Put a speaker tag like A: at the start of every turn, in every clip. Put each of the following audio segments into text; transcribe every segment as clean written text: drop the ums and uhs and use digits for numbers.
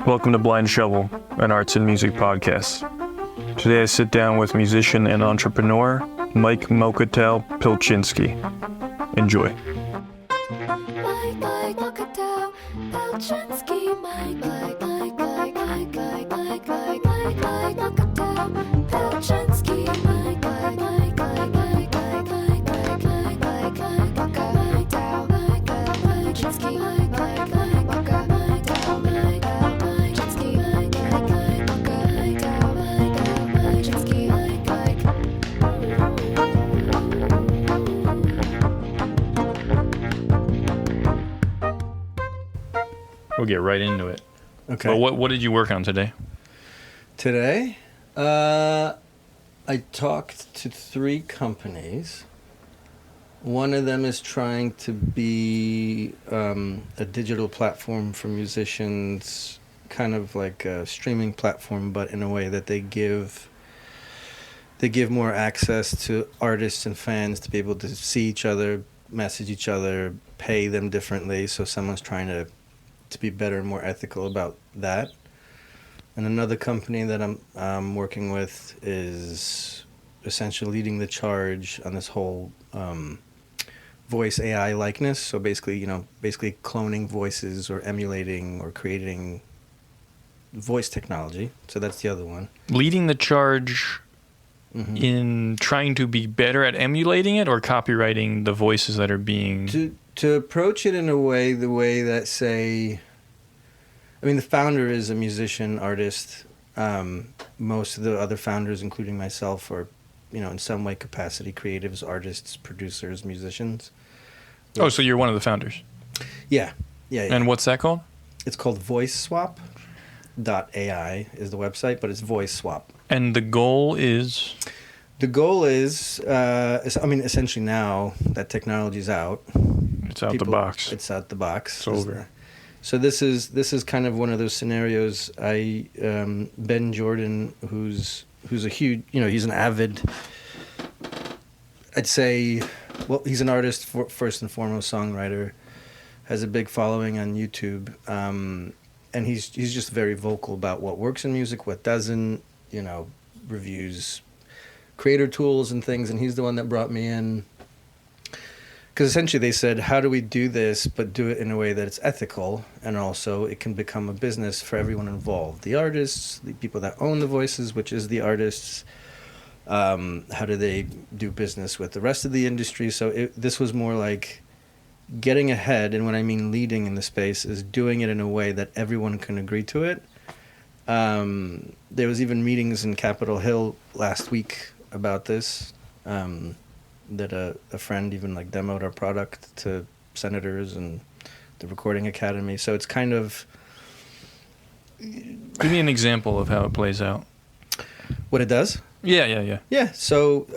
A: Welcome to Blind Shovel, an arts and music podcast. Today I sit down with musician and entrepreneur Mike Mokotow Pelczynski. Enjoy.
B: Mike Mokotow Pelczynski. Mike Mokotow Pelczynski.
A: We'll get right into it.
C: Okay.
A: But what did you work on today?
C: Today, I talked to 3 companies. One of them is trying to be a digital platform for musicians, kind of like a streaming platform, but in a way that they give more access to artists and fans to be able to see each other, message each other, pay them differently. So someone's trying to be better and more ethical about that. And another company that I'm working with is essentially leading the charge on this whole voice AI likeness. So basically cloning voices or emulating or creating voice technology. So that's the other one.
A: Leading the charge in trying to be better at emulating it or copywriting the voices that are being...
C: To approach it in the way that, say, I mean, the founder is a musician, artist. Most of the other founders, including myself, are, in some way capacity creatives, artists, producers, musicians.
A: Oh, so you're one of the founders?
C: Yeah.
A: And what's that called?
C: It's called VoiceSwap.ai is the website, but it's Voice Swap.
A: And the goal is?
C: The goal is, essentially now that technology's out.
A: It's out the box.
C: It's out the box.
A: It's over.
C: So this is kind of one of those scenarios. Ben Jordan, who's a huge, he's an avid, I'd say, well, he's an artist, first and foremost, songwriter, has a big following on YouTube, and he's just very vocal about what works in music, what doesn't, reviews creator tools and things, and he's the one that brought me in. Because essentially they said, how do we do this, but do it in a way that it's ethical, and also it can become a business for everyone involved. The artists, the people that own the voices, which is the artists, how do they do business with the rest of the industry? So this was more like getting ahead, and when I mean leading in the space, is doing it in a way that everyone can agree to it. There was even meetings in Capitol Hill last week about this. That a friend even demoed our product to senators and the Recording Academy. So it's kind of...
A: Give me an example of how it plays out.
C: What it does?
A: Yeah.
C: Yeah, so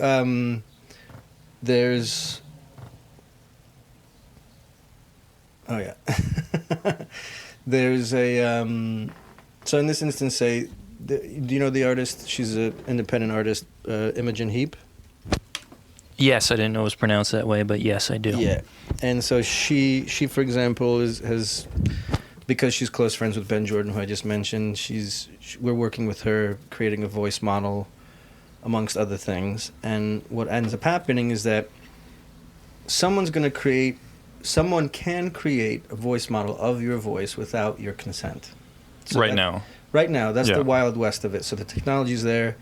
C: there's... Oh, yeah. There's a... So in this instance, say... Do you know the artist? She's an independent artist, Imogen Heap.
D: Yes, I didn't know it was pronounced that way, but yes, I do.
C: Yeah, and so she for example, has because she's close friends with Ben Jordan, who I just mentioned. We're working with her, creating a voice model, amongst other things. And what ends up happening is that someone can create a voice model of your voice without your consent. So
A: Right now,
C: that's the wild west of it. So the technology's there.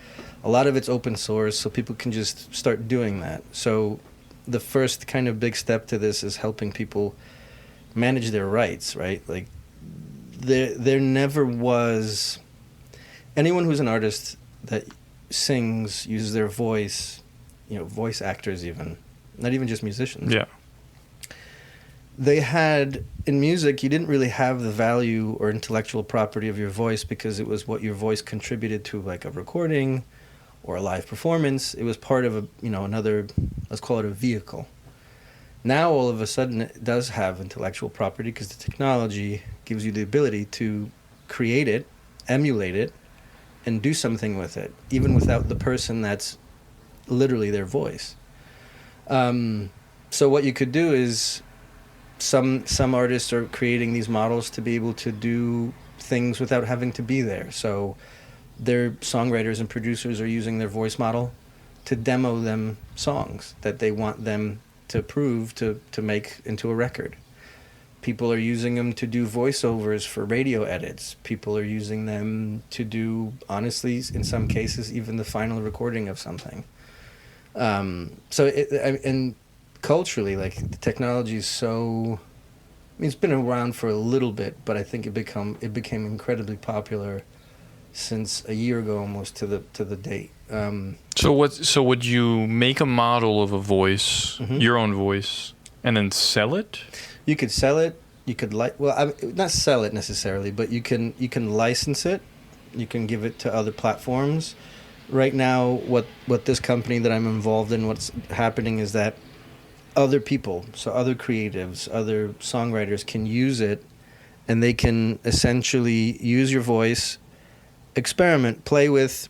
C: A lot of it's open source, so people can just start doing that. So the first kind of big step to this is helping people manage their rights, right? Like, there never was... Anyone who's an artist that sings, uses their voice, voice actors even, not even just musicians.
A: Yeah.
C: They had, in music, you didn't really have the value or intellectual property of your voice because it was what your voice contributed to, like a recording or a live performance. It was part of another, let's call it a vehicle. Now, all of a sudden, it does have intellectual property because the technology gives you the ability to create it, emulate it, and do something with it, even without the person that's literally their voice. So what you could do is some artists are creating these models to be able to do things without having to be there. So their songwriters and producers are using their voice model to demo them songs that they want them to approve to make into a record. People are using them to do voiceovers for radio edits. People are using them to do, honestly, in some cases, even the final recording of something. And culturally, like, the technology is so... I mean, it's been around for a little bit, but I think it became incredibly popular since a year ago, almost to the date.
A: So would you make a model of a voice, your own voice, and then sell it?
C: You could sell it. You could not sell it necessarily, but you can license it. You can give it to other platforms. Right now, what this company that I'm involved in, what's happening is that other people, so other creatives, other songwriters can use it, and they can essentially use your voice, experiment, play with,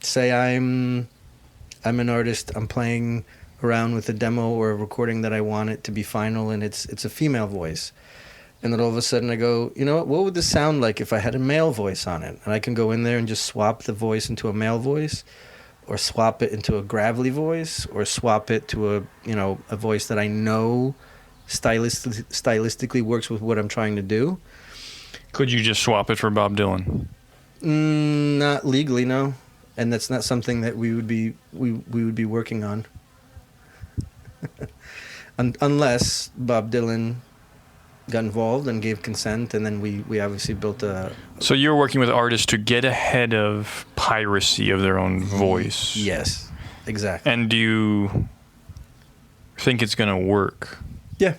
C: say I'm an artist, I'm playing around with a demo or a recording that I want it to be final, and it's a female voice. And then all of a sudden I go, what would this sound like if I had a male voice on it? And I can go in there and just swap the voice into a male voice, or swap it into a gravelly voice, or swap it to a voice that I know stylistically works with what I'm trying to do.
A: Could you just swap it for Bob Dylan?
C: Not legally, no. And that's not something that we would be working on. Unless Bob Dylan got involved and gave consent, and then we obviously built a...
A: So you're working with artists to get ahead of piracy of their own voice.
C: Yes, exactly.
A: And do you think it's going to work?
C: Yeah.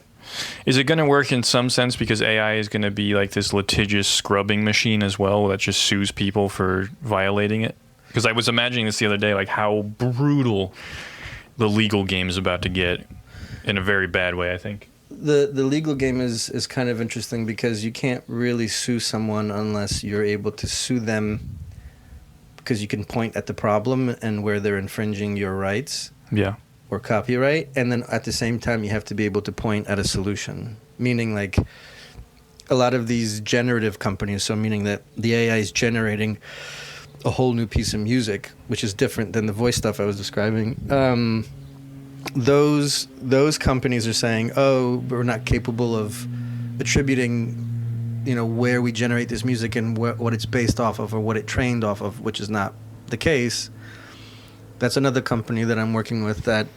A: Is it going to work in some sense because AI is going to be like this litigious scrubbing machine as well that just sues people for violating it? Because I was imagining this the other day, like how brutal the legal game is about to get in a very bad way, I think.
C: The legal game is kind of interesting because you can't really sue someone unless you're able to sue them because you can point at the problem and where they're infringing your rights.
A: Yeah.
C: Or copyright, and then at the same time you have to be able to point at a solution. Meaning, like, a lot of these generative companies, so meaning that the AI is generating a whole new piece of music, which is different than the voice stuff I was describing. Those companies are saying, oh, we're not capable of attributing, where we generate this music and what it's based off of or what it trained off of, which is not the case. That's another company that I'm working with that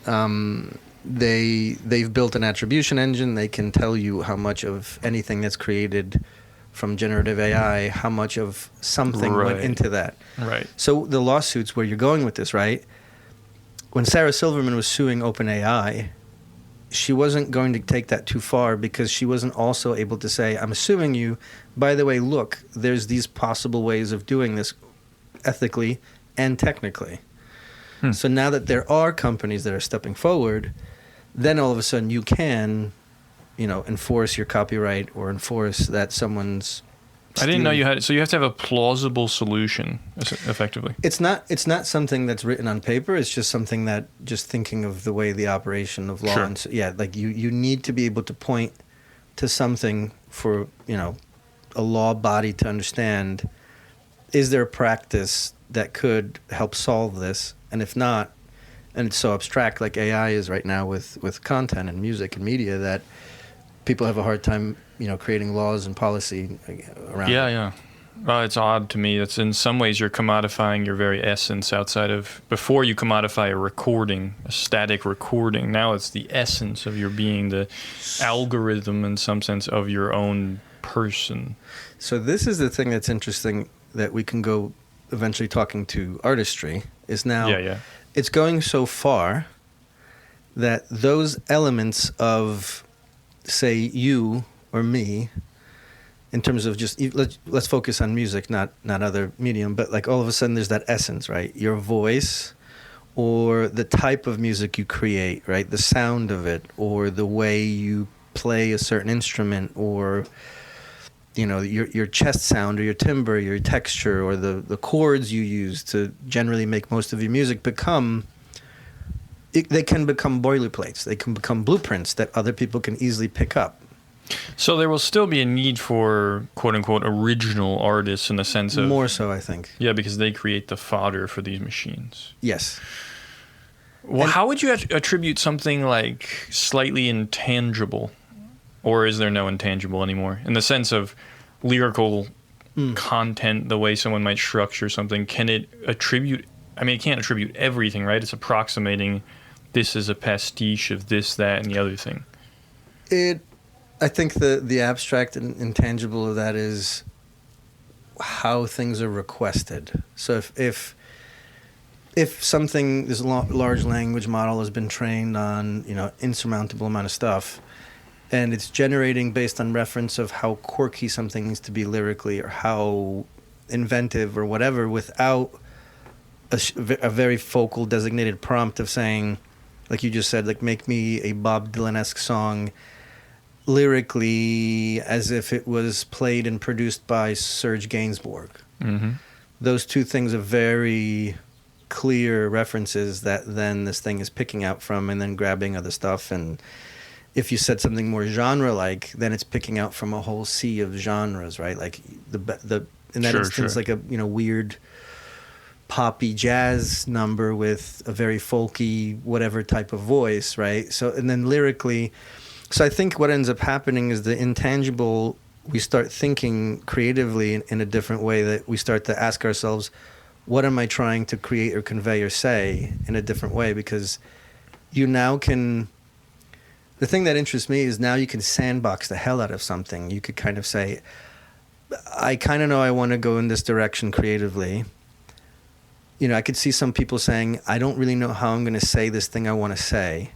C: they've built an attribution engine. They can tell you how much of anything that's created from generative AI, how much of something went into that.
A: Right.
C: So the lawsuits, where you're going with this, right? When Sarah Silverman was suing OpenAI, she wasn't going to take that too far because she wasn't also able to say, I'm suing you. By the way, look, there's these possible ways of doing this ethically and technically. So now that there are companies that are stepping forward, then all of a sudden you can, enforce your copyright or enforce that someone's...
A: I didn't know you had... So you have to have a plausible solution, effectively.
C: It's not something that's written on paper. It's just something that, just thinking of the way the operation of law...
A: Sure.
C: And so, yeah, like you need to be able to point to something for, a law body to understand, is there a practice that could help solve this? And if not, and it's so abstract like AI is right now with content and music and media, that people have a hard time, creating laws and policy around it.
A: Yeah. It's odd to me. It's in some ways you're commodifying your very essence outside of... Before you commodify a recording, a static recording, now it's the essence of your being, the algorithm in some sense of your own person.
C: So this is the thing that's interesting that we can go eventually talking to artistry, is now it's going so far that those elements of, say, you or me, in terms of just, let's focus on music, not other medium, but like all of a sudden there's that essence, right? Your voice or the type of music you create, right? The sound of it, or the way you play a certain instrument, or your chest sound or your timbre, your texture, or the chords you use to generally make most of your music they can become boilerplates. They can become blueprints that other people can easily pick up.
A: So there will still be a need for quote unquote original artists in the sense of
C: More so, I think.
A: yeah, because they create the fodder for these machines.
C: Yes.
A: Well,
C: And-
A: how would you attribute something like slightly intangible, or is there no intangible anymore? In the sense of lyrical content, the way someone might structure something, can it attribute? I mean, it can't attribute everything, right? It's approximating. This is a pastiche of this, that, and the other thing.
C: I think the abstract and intangible of that is how things are requested. So if something, this large language model has been trained on, insurmountable amount of stuff, and it's generating based on reference of how quirky something needs to be lyrically or how inventive or whatever, without a very focal designated prompt of saying, like you just said, like make me a Bob Dylan-esque song lyrically as if it was played and produced by Serge Gainsbourg.
A: Mm-hmm.
C: Those two things are very clear references that then this thing is picking out from and then grabbing other stuff. And if you said something more genre-like, then it's picking out from a whole sea of genres, right? Like the in that instance, like a weird poppy jazz number with a very folky whatever type of voice, right? So and then lyrically, so I think what ends up happening is the intangible. We start thinking creatively in a different way, that we start to ask ourselves, what am I trying to create or convey or say in a different way? Because you now can, the thing that interests me is now you can sandbox the hell out of something. You could kind of say, I kind of know I want to go in this direction creatively. I could see some people saying, I don't really know how I'm going to say this thing I want to say.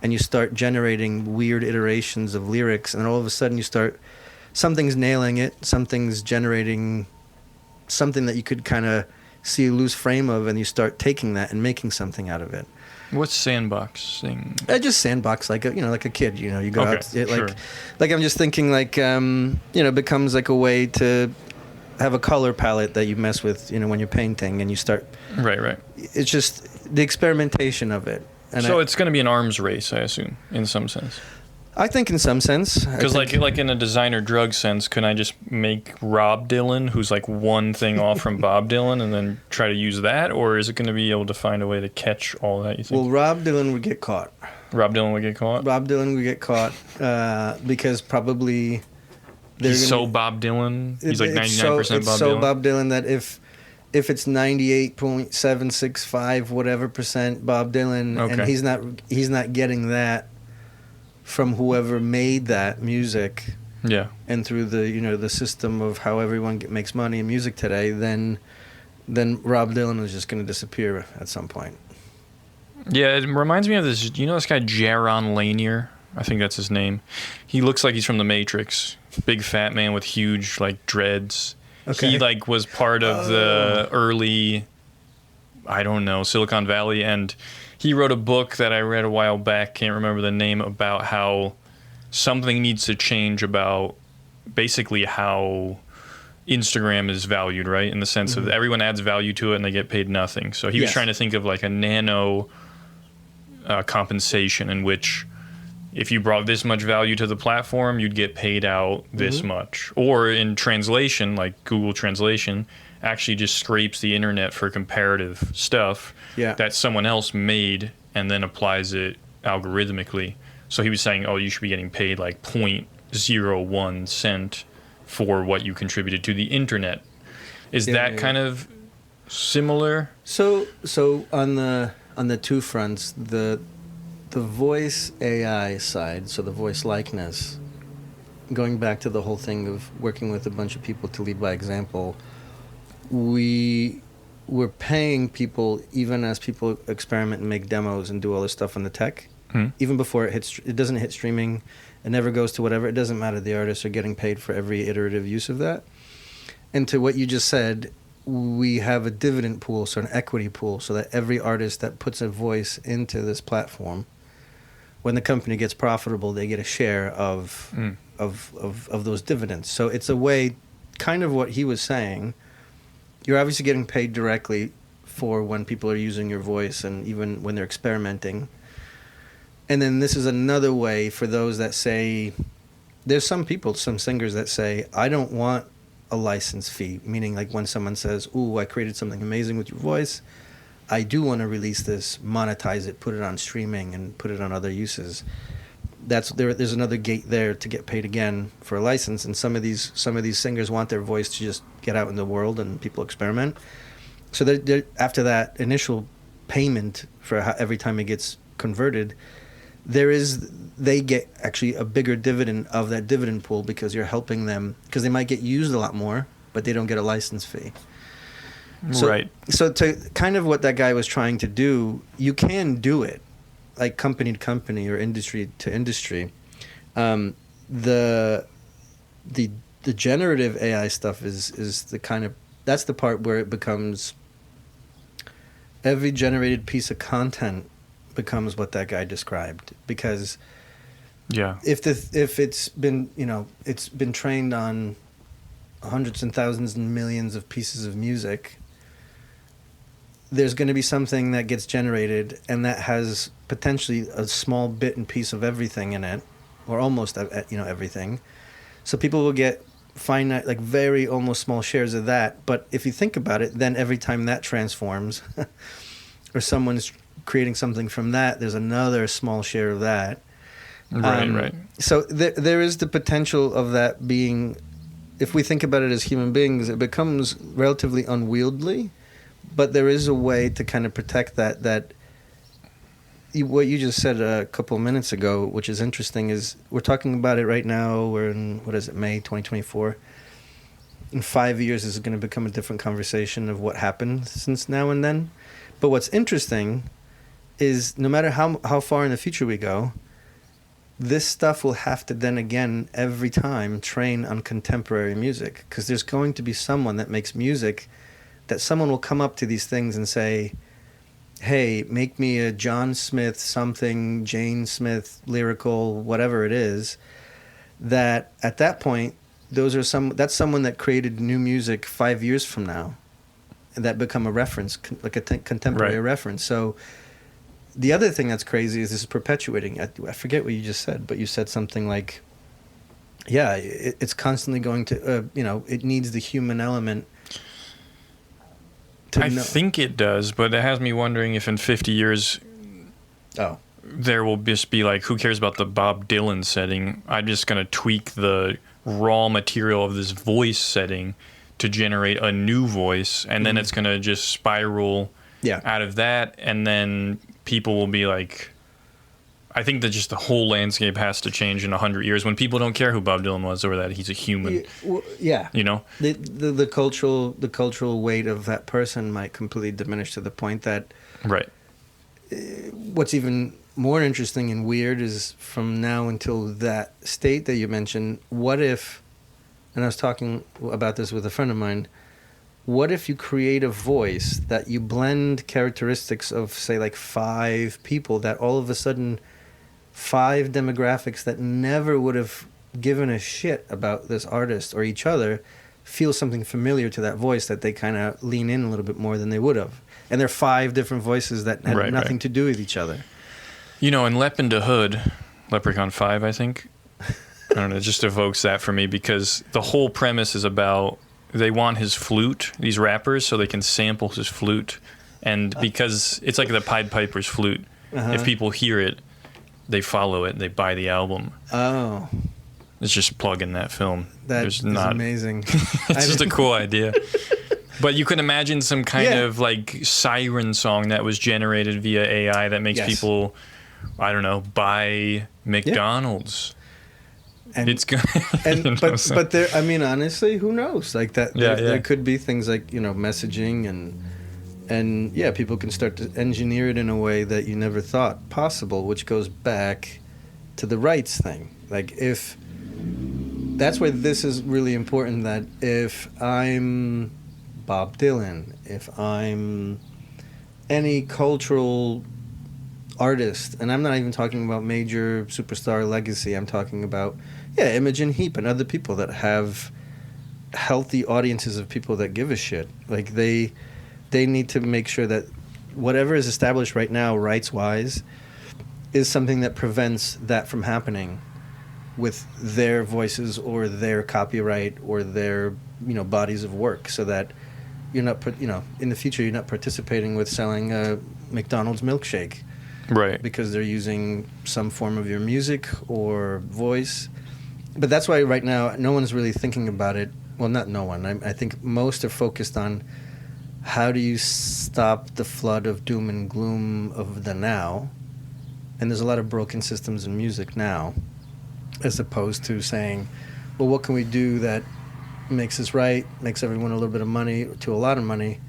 C: And you start generating weird iterations of lyrics, and all of a sudden something's nailing it, something's generating something that you could kind of see a loose frame of, and you start taking that and making something out of it.
A: What's sandboxing?
C: I just sandbox like a kid. You go out,
A: sure.
C: like I'm just thinking it becomes like a way to have a color palette that you mess with, when you're painting, and you start.
A: Right.
C: It's just the experimentation of it. And
A: so it's going to be an arms race, I assume, in some sense.
C: I think in some sense.
A: Because like in a designer drug sense, can I just make Rob Dylan, who's like one thing off from Bob Dylan, and then try to use that? Or is it going to be able to find a way to catch all that, you think?
C: Well, Rob Dylan would get caught.
A: Rob Dylan would get caught?
C: Rob Dylan would get caught because probably...
A: He's so Bob Dylan? He's like 99% Bob Dylan?
C: It's so Bob Dylan that if it's 98.765 whatever percent Bob Dylan,
A: okay,
C: and he's not getting that from whoever made that music,
A: yeah,
C: and through the the system of how everyone makes money in music today, then Rob Dylan is just going to disappear at some point.
A: Yeah, it reminds me of this. This guy Jaron Lanier? I think that's his name. He looks like he's from The Matrix. Big fat man with huge dreads.
C: Okay.
A: He was part of the early, I don't know, Silicon Valley, and he wrote a book that I read a while back, can't remember the name, about how something needs to change about basically how Instagram is valued, right? In the sense of everyone adds value to it and they get paid nothing. So he was trying to think of a nano compensation in which if you brought this much value to the platform, you'd get paid out this much. Or in translation, like Google Translation, actually just scrapes the internet for comparative stuff that someone else made and then applies it algorithmically. So he was saying, you should be getting paid 0.01 cent for what you contributed to the internet. Is that kind of similar?
C: So on the two fronts, the voice AI side, so the voice likeness, going back to the whole thing of working with a bunch of people to lead by example, we're paying people, even as people experiment and make demos and do all this stuff on the tech, even before it doesn't hit streaming, it never goes to whatever, it doesn't matter, the artists are getting paid for every iterative use of that. And to what you just said, we have a dividend pool, so an equity pool, so that every artist that puts a voice into this platform, when the company gets profitable, they get a share of those dividends. So it's a way, kind of what he was saying. You're obviously getting paid directly for when people are using your voice and even when they're experimenting. And then this is another way for those that say, there's some people, some singers that say, I don't want a license fee, meaning like when someone says, ooh, I created something amazing with your voice, I do want to release this, monetize it, put it on streaming and put it on other uses. There's another gate there to get paid again for a license, and some of these singers want their voice to just get out in the world and people experiment. So they're, after that initial payment for every time it gets converted, they get actually a bigger dividend of that dividend pool because you're helping them, because they might get used a lot more, but they don't get a license fee. So,
A: right.
C: So to kind of what that guy was trying to do, you can do it, like company to company or industry to industry. The generative AI stuff is the kind of, that's the part where it becomes, every generated piece of content becomes what that guy described, because if it's been, it's been trained on hundreds and thousands and millions of pieces of music, there's going to be something that gets generated and that has potentially a small bit and piece of everything in it, or almost everything. So people will get finite, like very almost small shares of that. But if you think about it, then every time that transforms or someone's creating something from that, there's another small share of that.
A: Right.
C: So there is the potential of that being, if we think about it as human beings, it becomes relatively unwieldy, but there is a way to kind of protect that what you just said a couple of minutes ago, which is interesting, is we're talking about it right now. We're in, May 2024. In 5 years, this is going to become a different conversation of what happened since now and then. But what's interesting is no matter how far in the future we go, this stuff will have to then again every time train on contemporary music, because there's going to be someone that makes music that someone will come up to these things and say, hey, make me a John Smith something, Jane Smith lyrical, whatever it is, that at that point, that's someone that created new music 5 years from now, and that become a reference, like a contemporary reference. So the other thing that's crazy is this is perpetuating. I forget what you just said, but you said something like, yeah, it's constantly going to, it needs the human element.
A: I think it does, but it has me wondering if in 50 years there will just be like, who cares about the Bob Dylan setting? I'm just going to tweak the raw material of this voice setting to generate a new voice, and then it's going to just spiral out of that, and then people will be like, I think that just the whole landscape has to change in 100 years when people don't care who Bob Dylan was or that he's a human.
C: Yeah.
A: The
C: The cultural weight of that person might completely diminish to the point that what's even more interesting and weird is from now until that state that you mentioned, what if, and I was talking about this with a friend of mine, what if you create a voice that you blend characteristics of, say, like 5 people, that all of a sudden 5 demographics that never would have given a shit about this artist or each other feel something familiar to that voice, that they kind of lean in a little bit more than they would have. And they're 5 different voices that had nothing to do with each other.
A: In Lep into Hood, Leprechaun 5, I think, I don't know, it just evokes that for me, because the whole premise is about, they want his flute, these rappers, so they can sample his flute. And because it's like the Pied Piper's flute, if people hear it, they follow it, they buy the album. Oh. It's just plug in that film.
C: That's amazing.
A: It's just a cool idea. But you can imagine some kind of like siren song that was generated via AI that makes people, I don't know, buy McDonald's.
C: And
A: it's good.
C: But there, I mean, honestly, who knows? Like that, there could be things like, messaging and people can start to engineer it in a way that you never thought possible, which goes back to the rights thing. Like that's why this is really important, that if I'm Bob Dylan, if I'm any cultural artist, and I'm not even talking about major superstar legacy, I'm talking about, Imogen Heap and other people that have healthy audiences of people that give a shit. Like they need to make sure that whatever is established right now, rights-wise, is something that prevents that from happening. with their voices or their copyright or their bodies of work, so that you're not in the future you're not participating with selling a McDonald's milkshake,
A: Right.
C: because they're using some form of your music or voice. But that's why right now no one's really thinking about it. Well, not no one. I think most are focused on how do you stop the flood of doom and gloom of the now. And there's a lot of broken systems in music now, as opposed to saying, well, what can we do that makes us right, makes everyone a little bit of money to a lot of money,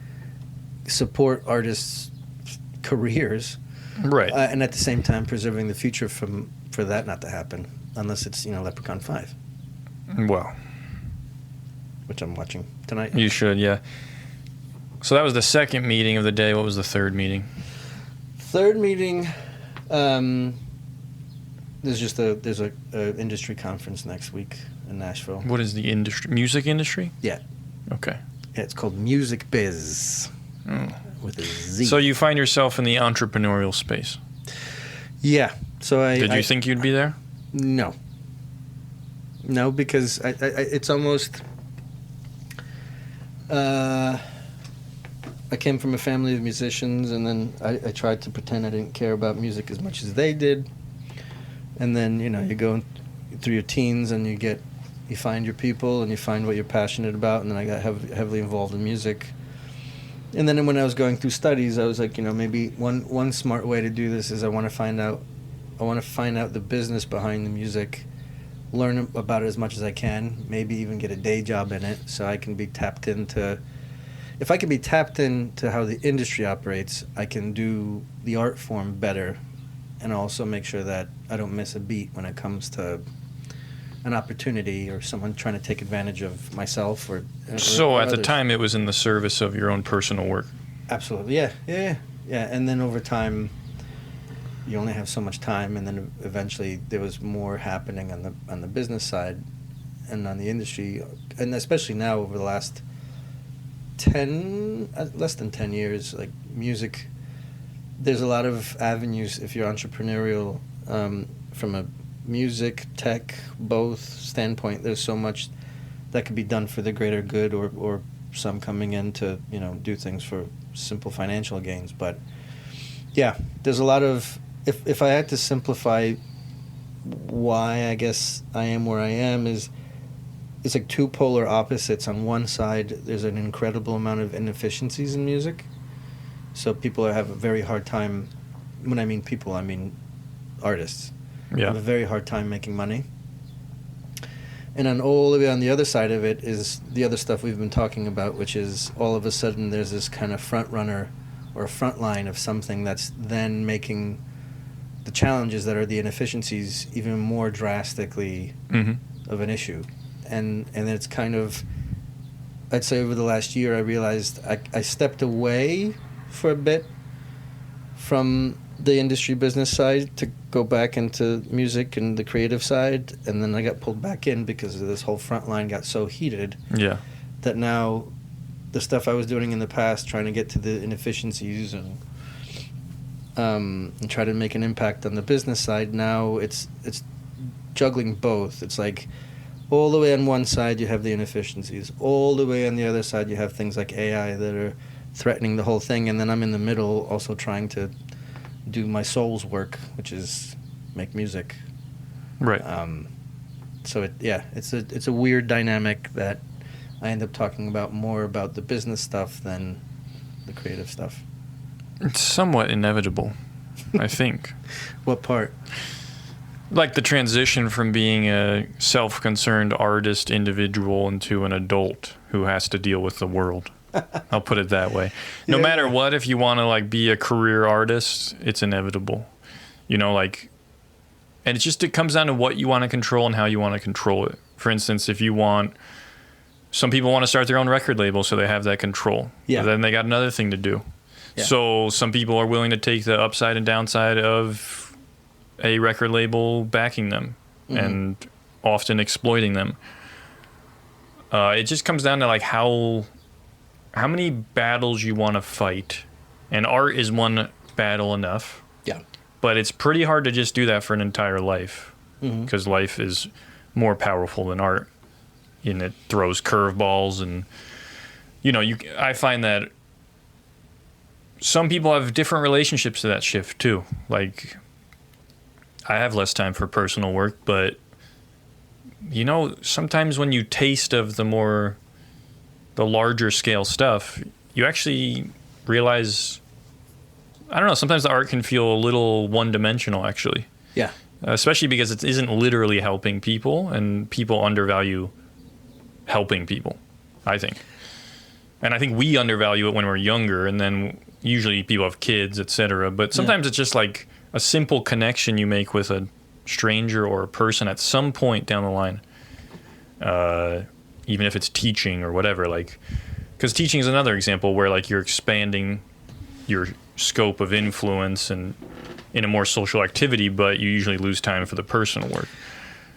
C: support artists' careers,
A: Right.
C: and at the same time preserving the future for that not to happen, unless it's Leprechaun 5,
A: Well,
C: which I'm watching tonight.
A: you should, yeah. So that was the second meeting of the day. What was the third meeting?
C: Third meeting, there's a industry conference next week in Nashville.
A: What is the industry? Music industry?
C: Yeah.
A: Okay.
C: Yeah, it's called Music Biz
A: Oh.
C: with a Z.
A: So you find yourself in the entrepreneurial space.
C: Yeah. So
A: Did you think you'd be there?
C: No. No, because I it's almost. I came from a family of musicians, and then I tried to pretend I didn't care about music as much as they did. And then you go through your teens, and you find your people, and you find what you're passionate about. And then I got heavily involved in music. And then when I was going through studies, I was like, maybe one smart way to do this is I want to find out the business behind the music, learn about it as much as I can, maybe even get a day job in it, so I can be tapped into. If I can be tapped into how the industry operates, I can do the art form better, and also make sure that I don't miss a beat when it comes to an opportunity or someone trying to take advantage of myself or
A: So at the
C: others.
A: time, it was in the service of your own personal work.
C: Absolutely, yeah. And then over time, you only have so much time, and then eventually there was more happening on the business side and on the industry, and especially now over the last less than 10 years, like music. There's a lot of avenues if you're entrepreneurial, from a music, tech, both standpoint. There's so much that could be done for the greater good, or some coming in to do things for simple financial gains. But yeah, there's a lot of, if I had to simplify why I guess I am where I am, is it's like two polar opposites. On one side, there's an incredible amount of inefficiencies in music. So people have a very hard time. When I mean people, I mean artists.
A: Yeah.
C: Have a very hard time making money. And on all the way on the other side of it is the other stuff we've been talking about, which is all of a sudden there's this kind of front runner or a front line of something that's then making the challenges that are the inefficiencies even more drastically of an issue. And it's kind of, I'd say over the last year, I realized I stepped away for a bit from the industry business side to go back into music and the creative side, and then I got pulled back in because of this whole front line got so heated
A: Yeah.
C: that now the stuff I was doing in the past, trying to get to the inefficiencies and try to make an impact on the business side, now it's juggling both. It's like all the way on one side you have the inefficiencies, all the way on the other side you have things like AI that are threatening the whole thing, and then I'm in the middle also trying to do my soul's work, which is make music.
A: Right.
C: So it's a weird dynamic that I end up talking about more about the business stuff than the creative stuff.
A: It's somewhat inevitable, I think.
C: What part?
A: Like the transition from being a self-concerned artist individual into an adult who has to deal with the world. I'll put it that way. No
C: Yeah.
A: matter what, if you want to like be a career artist, it's inevitable. And it comes down to what you want to control and how you want to control it. For instance, if you want, some people want to start their own record label so they have that control.
C: Yeah.
A: But then they got another thing to do.
C: Yeah.
A: So some people are willing to take the upside and downside of a record label backing them and often exploiting them. It just comes down to like how many battles you want to fight, and art is one battle enough.
C: Yeah.
A: But it's pretty hard to just do that for an entire life. because life is more powerful than art, and it throws curveballs. And I find that some people have different relationships to that shift too. Like, I have less time for personal work, but sometimes when you taste of the larger scale stuff, you actually realize, I don't know, sometimes the art can feel a little one-dimensional, actually.
C: Yeah.
A: Especially because it isn't literally helping people, and people undervalue helping people, I think. And I think we undervalue it when we're younger, and then usually people have kids, etc. But sometimes it's just like a simple connection you make with a stranger or a person at some point down the line. Even if it's teaching or whatever, like, because teaching is another example where like you're expanding your scope of influence and in a more social activity, but you usually lose time for the personal work.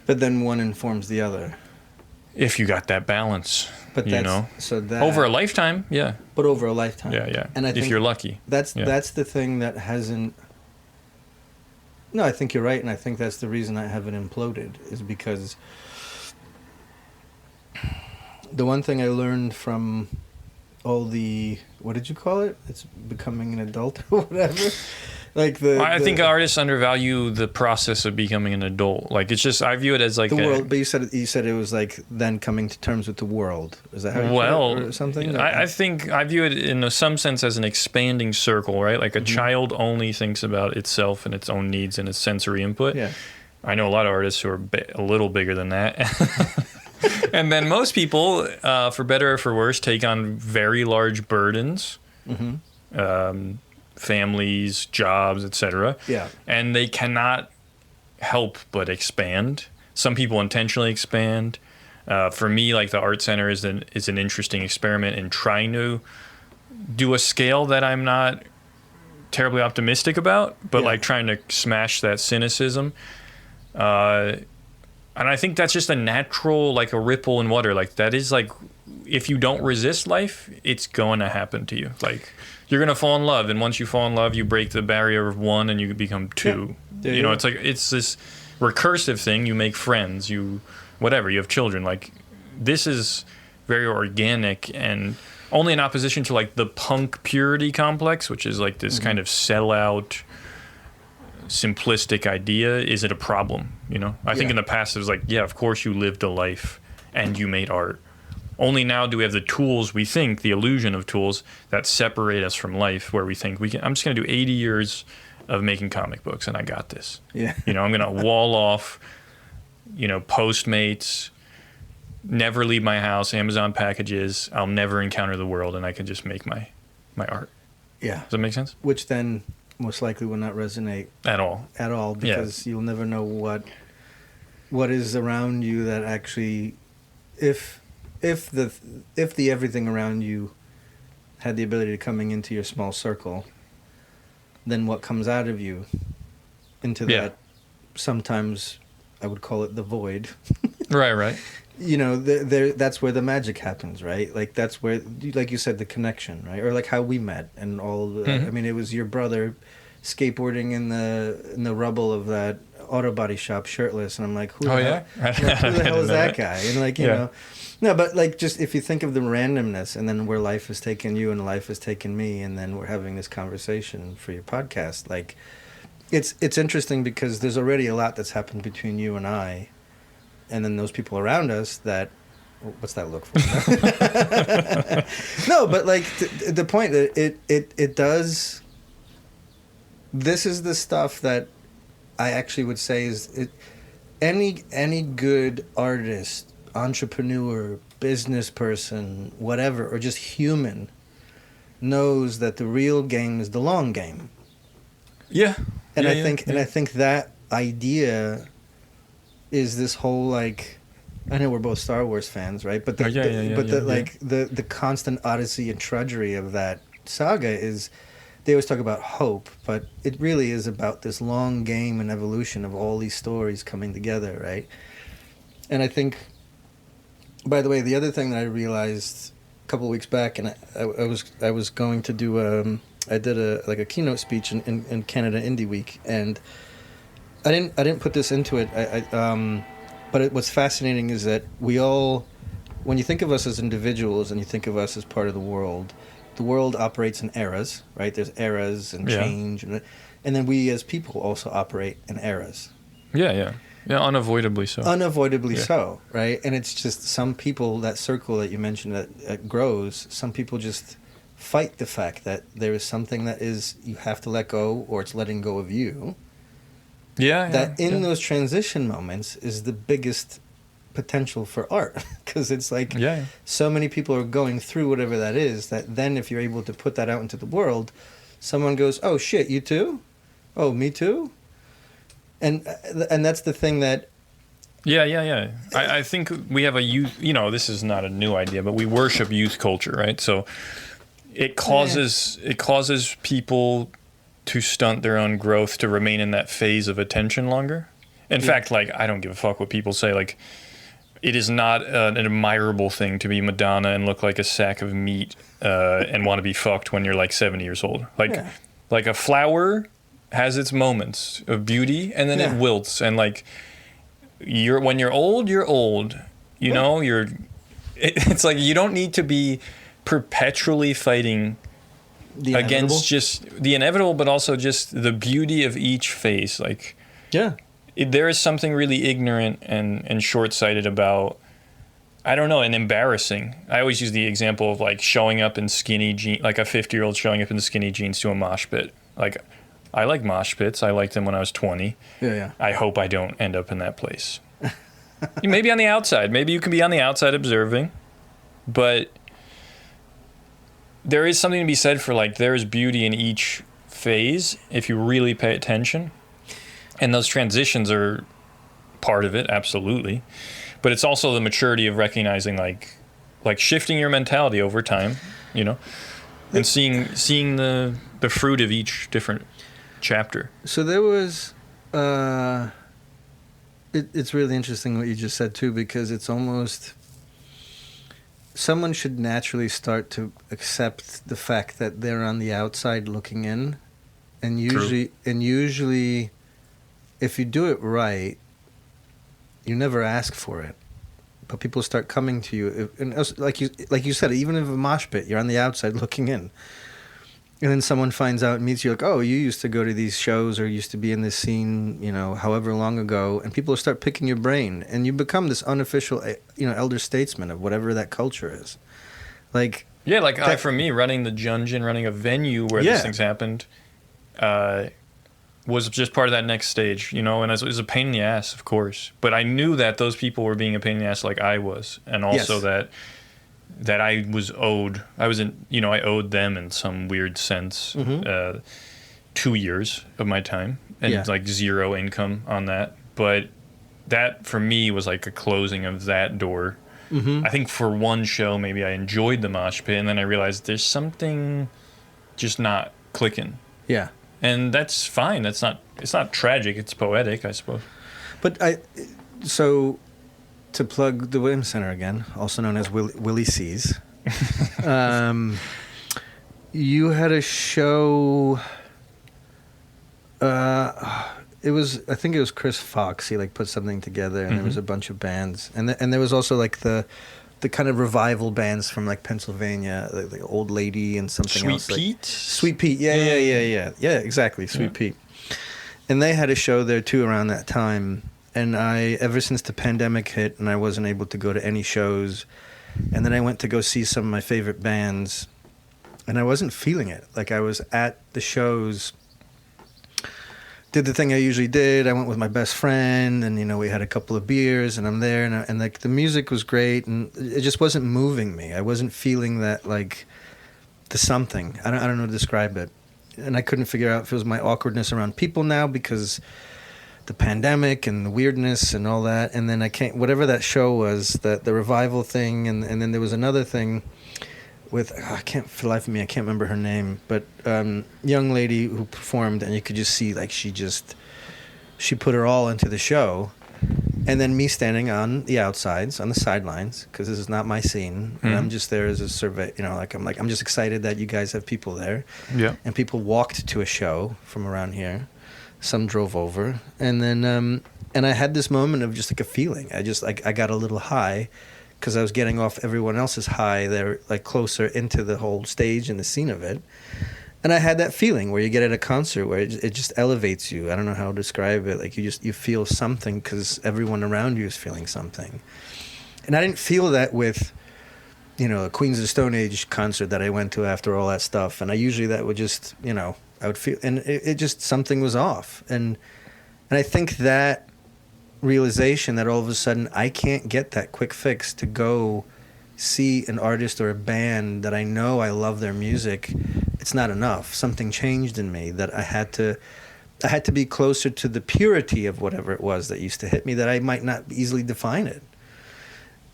C: But then one informs the other.
A: If you got that balance,
C: but so that
A: over a lifetime, yeah.
C: But over a lifetime,
A: yeah.
C: And I think
A: if you're lucky,
C: that's the thing that hasn't. No, I think you're right, and I think that's the reason I haven't imploded, is because the one thing I learned from all the, what did you call it? It's becoming an adult or whatever. Like I
A: think artists undervalue the process of becoming an adult. Like, it's just, I view it as like
C: the world. But you said it was like then coming to terms with the world. Is that how you put it, or something?
A: I think I view it in some sense as an expanding circle, right? Like a child only thinks about itself and its own needs and its sensory input.
C: Yeah.
A: I know a lot of artists who are a little bigger than that. And then most people, for better or for worse, take on very large burdens. Families, jobs, etc.
C: Yeah.
A: And they cannot help but expand. Some people intentionally expand. For me, like, the Art Center is an interesting experiment in trying to do a scale that I'm not terribly optimistic about, but like trying to smash that cynicism. And I think that's just a natural, like a ripple in water. Like, that is like, if you don't resist life, it's going to happen to you. Like, you're going to fall in love. And once you fall in love, you break the barrier of one and you become two. Yeah. It's like, it's this recursive thing. You make friends, you have children. Like, this is very organic and only in opposition to like the punk purity complex, which is like this kind of sellout, simplistic idea. Is it a problem? I think in the past it was like, yeah, of course you lived a life and you made art. Only now do we have the tools, we think, the illusion of tools that separate us from life, where we think I'm just going to do 80 years of making comic books and I got this.
C: Yeah.
A: I'm going to wall off, Postmates, never leave my house, Amazon packages, I'll never encounter the world, and I can just make my art.
C: Yeah.
A: Does that make sense?
C: Which then most likely will not resonate
A: at all,
C: because you'll never know what is around you that actually, if the everything around you had the ability to coming into your small circle, then what comes out of you into that, sometimes I would call it the void.
A: Right.
C: That's where the magic happens, right? Like, that's where, like you said, the connection, right? Or like how we met and all of the, I mean, it was your brother skateboarding in the rubble of that auto body shop shirtless, and I'm like, who the hell is that guy? And like, you know, no, but like, just if you think of the randomness, and then where life has taken you and life has taken me, and then we're having this conversation for your podcast, like, it's interesting because there's already a lot that's happened between you and I, and then those people around us that, what's that look for? No, but like the point that it does. This is the stuff that I actually would say is any good artist, entrepreneur, business person, whatever, or just human, knows that the real game is the long game.
A: Yeah.
C: And I think that idea is this whole, like, I know we're both Star Wars fans, right? But the constant odyssey and trudgery of that saga is, they always talk about hope, but it really is about this long game and evolution of all these stories coming together, right? And I think, by the way, the other thing that I realized a couple of weeks back, and I was going to do I did a keynote speech in Canada Indie Week, and I didn't put this into it. But what's fascinating is that we all, when you think of us as individuals and you think of us as part of the world operates in eras, right? There's eras and change, and then we as people also operate in eras.
A: Yeah, unavoidably so.
C: Unavoidably so, right? And it's just some people, that circle that you mentioned that grows, some people just fight the fact that there is something that is, you have to let go, or it's letting go of you. That in those transition moments is the biggest potential for art, because it's like so many people are going through whatever that is, that then if you're able to put that out into the world, someone goes, oh shit, you too? Oh, me too? And that's the thing that...
A: Yeah. I think we have a youth... this is not a new idea, but we worship youth culture, right? So it causes people to stunt their own growth to remain in that phase of attention longer. In fact, like, I don't give a fuck what people say. Like, it is not an admirable thing to be Madonna and look like a sack of meat and want to be fucked when you're like 70 years old. Like a flower has its moments of beauty, and then it wilts, and like when you're old, you're old. You know, it's like you don't need to be perpetually fighting against just the inevitable, but also just the beauty of each phase. Like, there is something really ignorant and short-sighted about, I don't know, and embarrassing. I always use the example of like showing up in skinny jeans, like a 50-year-old showing up in skinny jeans to a mosh pit. Like, I like mosh pits. I liked them when I was 20. Yeah. I hope I don't end up in that place. Maybe on the outside. Maybe you can be on the outside observing. But there is something to be said for, like, there is beauty in each phase if you really pay attention. And those transitions are part of it, absolutely. But it's also the maturity of recognizing, like shifting your mentality over time, and seeing the fruit of each different chapter.
C: So there was, it's really interesting what you just said too, because it's almost, someone should naturally start to accept the fact that they're on the outside looking in, and usually, if you do it right, you never ask for it, but people start coming to you, and like you said, even if a mosh pit, you're on the outside looking in. And then someone finds out and meets you, like, oh, you used to go to these shows or used to be in this scene, however long ago. And people start picking your brain. And you become this unofficial, elder statesman of whatever that culture is. Like... Yeah, like
A: for me, running the Jungeon, running a venue where these things happened, was just part of that next stage, And it was a pain in the ass, of course. But I knew that those people were being a pain in the ass like I was. And also that I was owed. I owed them in some weird sense 2 years of my time and like zero income on that. But that for me was like a closing of that door. I think for one show maybe I enjoyed the mosh pit, and then I realized there's something just not clicking. Yeah, and that's fine. It's not tragic. It's poetic, I suppose.
C: But to plug the Williams Center again, also known as Willie C's, you had a show. I think it was Chris Fox. He put something together, and there was a bunch of bands, and there was also the kind of revival bands from Pennsylvania, the Old Lady and something else. Sweet Pete. Yeah, exactly, Sweet Pete. And they had a show there too around that time. And ever since the pandemic hit and I wasn't able to go to any shows, and then I went to go see some of my favorite bands, and I wasn't feeling it. I was at the shows, did the thing I usually did. I went with my best friend, and we had a couple of beers, and I'm there, and the music was great, and it just wasn't moving me. I wasn't feeling that the something. I don't know how to describe it, and I couldn't figure out if it was my awkwardness around people now because the pandemic and the weirdness and all that, and then whatever that show was, the revival thing, and then there was another thing with for the life of me I can't remember her name, but young lady who performed, and you could just see she put her all into the show, and then me standing on the outsides, on the sidelines, because this is not my scene, and I'm just there as a survey, I'm just excited that you guys have people there, and people walked to a show from around here. Some drove over, and then and I had this moment of just like a feeling. I got a little high because I was getting off everyone else's high. They're like closer into the whole stage and the scene of it. And I had that feeling where you get at a concert where it just elevates you. I don't know how to describe it. Like you feel something because everyone around you is feeling something. And I didn't feel that with, a Queens of the Stone Age concert that I went to after all that stuff. And I usually that would just, I would feel, and it just, something was off. And I think that realization that all of a sudden I can't get that quick fix to go see an artist or a band that I know I love their music, it's not enough. Something changed in me that I had to be closer to the purity of whatever it was that used to hit me, that I might not easily define it.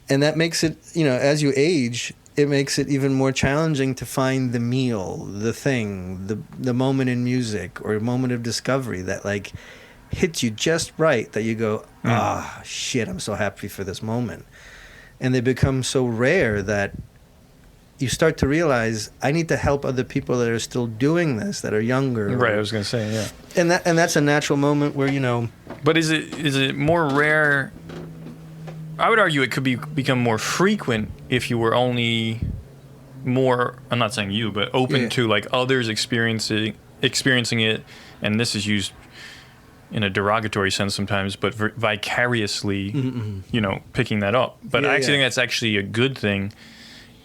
C: And that makes it, as you age, it makes it even more challenging to find the meal, the thing, the moment in music or a moment of discovery that like hits you just right, that you go, shit, I'm so happy for this moment. And they become so rare that you start to realize I need to help other people that are still doing this, that are younger.
A: Right, I was going to say, yeah.
C: And that's a natural moment where,
A: But is it more rare? I would argue it could become more frequent if you were only more, I'm not saying you, but open to like others experiencing it, and this is used in a derogatory sense sometimes, but vicariously, picking that up. But I actually think that's actually a good thing,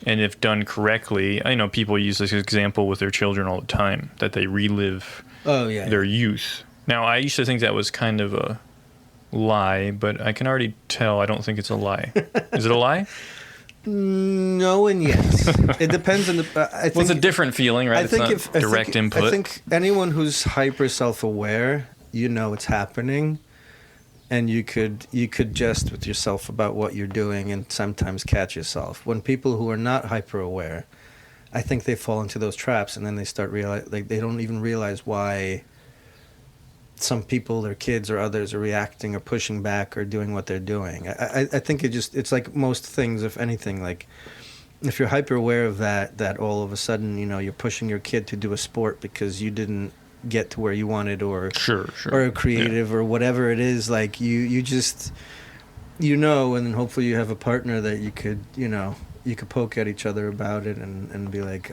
A: and if done correctly, I know people use this example with their children all the time, that they relive their youth. Now, I used to think that was kind of a lie, but I can already tell I don't think it's a lie. Is it a lie?
C: No and yes. It depends on the. I think,
A: it's a different feeling, right? It's not direct input.
C: I think anyone who's hyper self-aware, it's happening, and you could jest with yourself about what you're doing, and sometimes catch yourself. When people who are not hyper aware, I think they fall into those traps, and then they start realize they don't even realize why some people, their kids or others, are reacting or pushing back or doing what they're doing. I think it's like most things, if anything, like if you're hyper aware of that all of a sudden, you're pushing your kid to do a sport because you didn't get to where you wanted, or
A: sure.
C: or a creative or whatever it is, like you just, and then hopefully you have a partner that you could poke at each other about it and be like,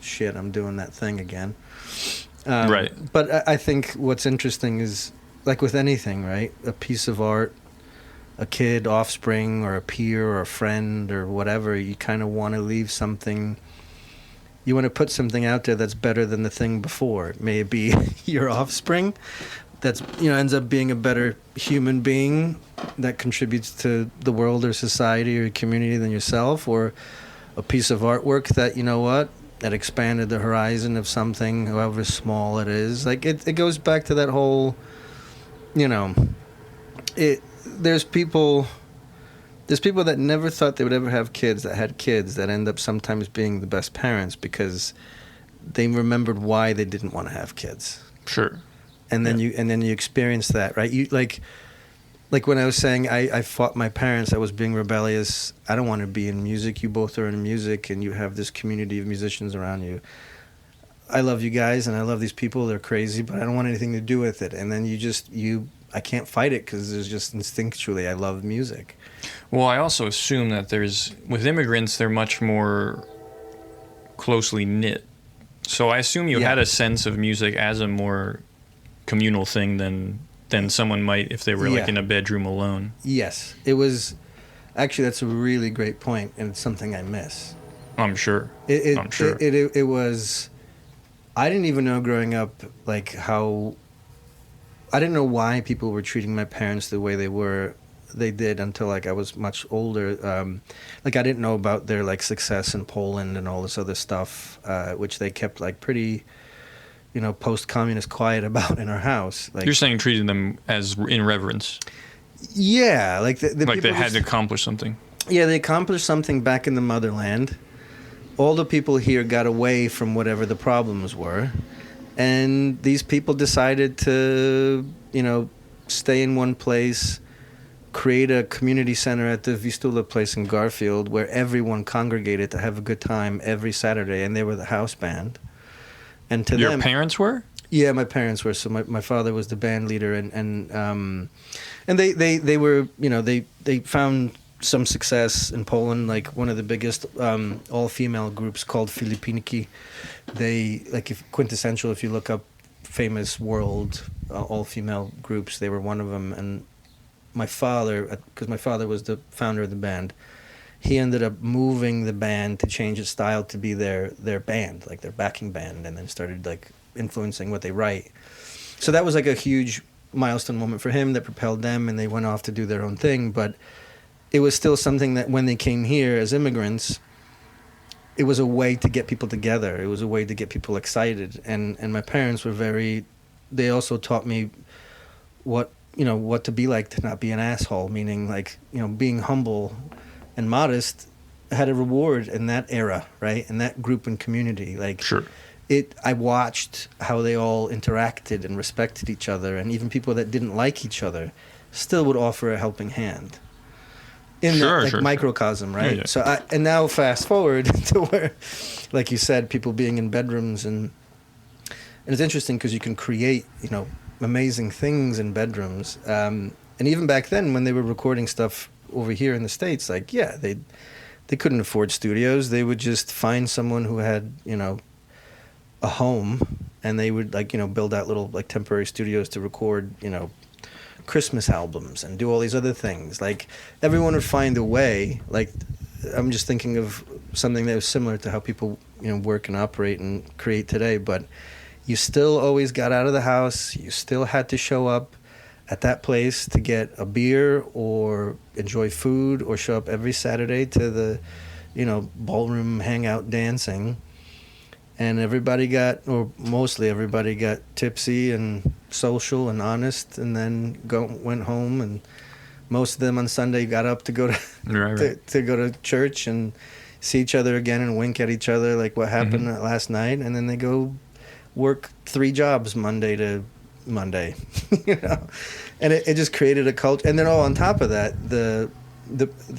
C: shit, I'm doing that thing again.
A: Right.
C: But I think what's interesting is, like with anything, right? A piece of art, a kid, offspring, or a peer, or a friend, or whatever, you kind of want to leave something. You want to put something out there that's better than the thing before. May it be your offspring that's, ends up being a better human being that contributes to the world or society or community than yourself, or a piece of artwork that, that expanded the horizon of something, however small it is. Like it goes back to that whole, there's people that never thought they would ever have kids, that had kids, that end up sometimes being the best parents because they remembered why they didn't want to have kids.
A: Sure.
C: And then you experience that, right? You like when I was saying I fought my parents, I was being rebellious. I don't want to be in music. You both are in music, and you have this community of musicians around you. I love you guys, and I love these people. They're crazy, but I don't want anything to do with it. And then I can't fight it because there's just instinctually, I love music.
A: Well, I also assume that with immigrants, they're much more closely knit. So I assume you had a sense of music as a more communal thing than someone might if they were like in a bedroom alone.
C: Yes. It was, actually, that's a really great point, and it's something I miss.
A: I'm sure.
C: I'm sure. It was, I didn't even know growing up, like how, I didn't know why people were treating my parents the way they did until like I was much older. Like I didn't know about their like success in Poland and all this other stuff, which they kept like pretty, post-communist quiet about in our house. Like,
A: you're saying treating them as in reverence.
C: Yeah, like the
A: like they had to accomplish something.
C: Yeah, they accomplished something back in the motherland. All the people here got away from whatever the problems were, and these people decided to, stay in one place, create a community center at the Vistula place in Garfield where everyone congregated to have a good time every Saturday, and they were the house band. And to
A: Your
C: them,
A: parents were?
C: Yeah, my parents were. So my father was the band leader, and they were, you know, they found some success in Poland. Like one of the biggest all female groups called Filipinki. They like if quintessential. If you look up famous world all female groups, they were one of them. And my father, because my father was the founder of the band, he ended up moving the band to change its style to be their band, like their backing band, and then started like influencing what they write. So that was like a huge milestone moment for him that propelled them, and they went off to do their own thing. But it was still something that when they came here as immigrants, it was a way to get people together. It was a way to get people excited. And my parents were they also taught me what to be like, to not be an asshole, meaning like, you know, being humble and modest had a reward in that era, right? In that group and community. Like,
A: Sure.
C: I watched how they all interacted and respected each other, and even people that didn't like each other still would offer a helping hand. In that like microcosm, right?
A: Yeah.
C: So and now fast forward to where, like you said, people being in bedrooms, and it's interesting because you can create, you know, amazing things in bedrooms. And even back then, when they were recording stuff over here in the States, like they couldn't afford studios. They would just find someone who had, you know, a home, and they would like, you know, build out little like temporary studios to record, you know, Christmas albums and do all these other things. Like everyone would find a way. Like I'm just thinking of something that was similar to how people, you know, work and operate and create today, but you still always got out of the house. You still had to show up at that place to get a beer or enjoy food, or show up every Saturday to the, you know, ballroom hangout dancing. And everybody got, or mostly everybody got tipsy and social and honest, and then went home. And most of them on Sunday got up to go to to go to church and see each other again and wink at each other, like what happened last night. And then they go work 3 jobs Monday to Monday, you know. And it just created a culture. And then on top of that, the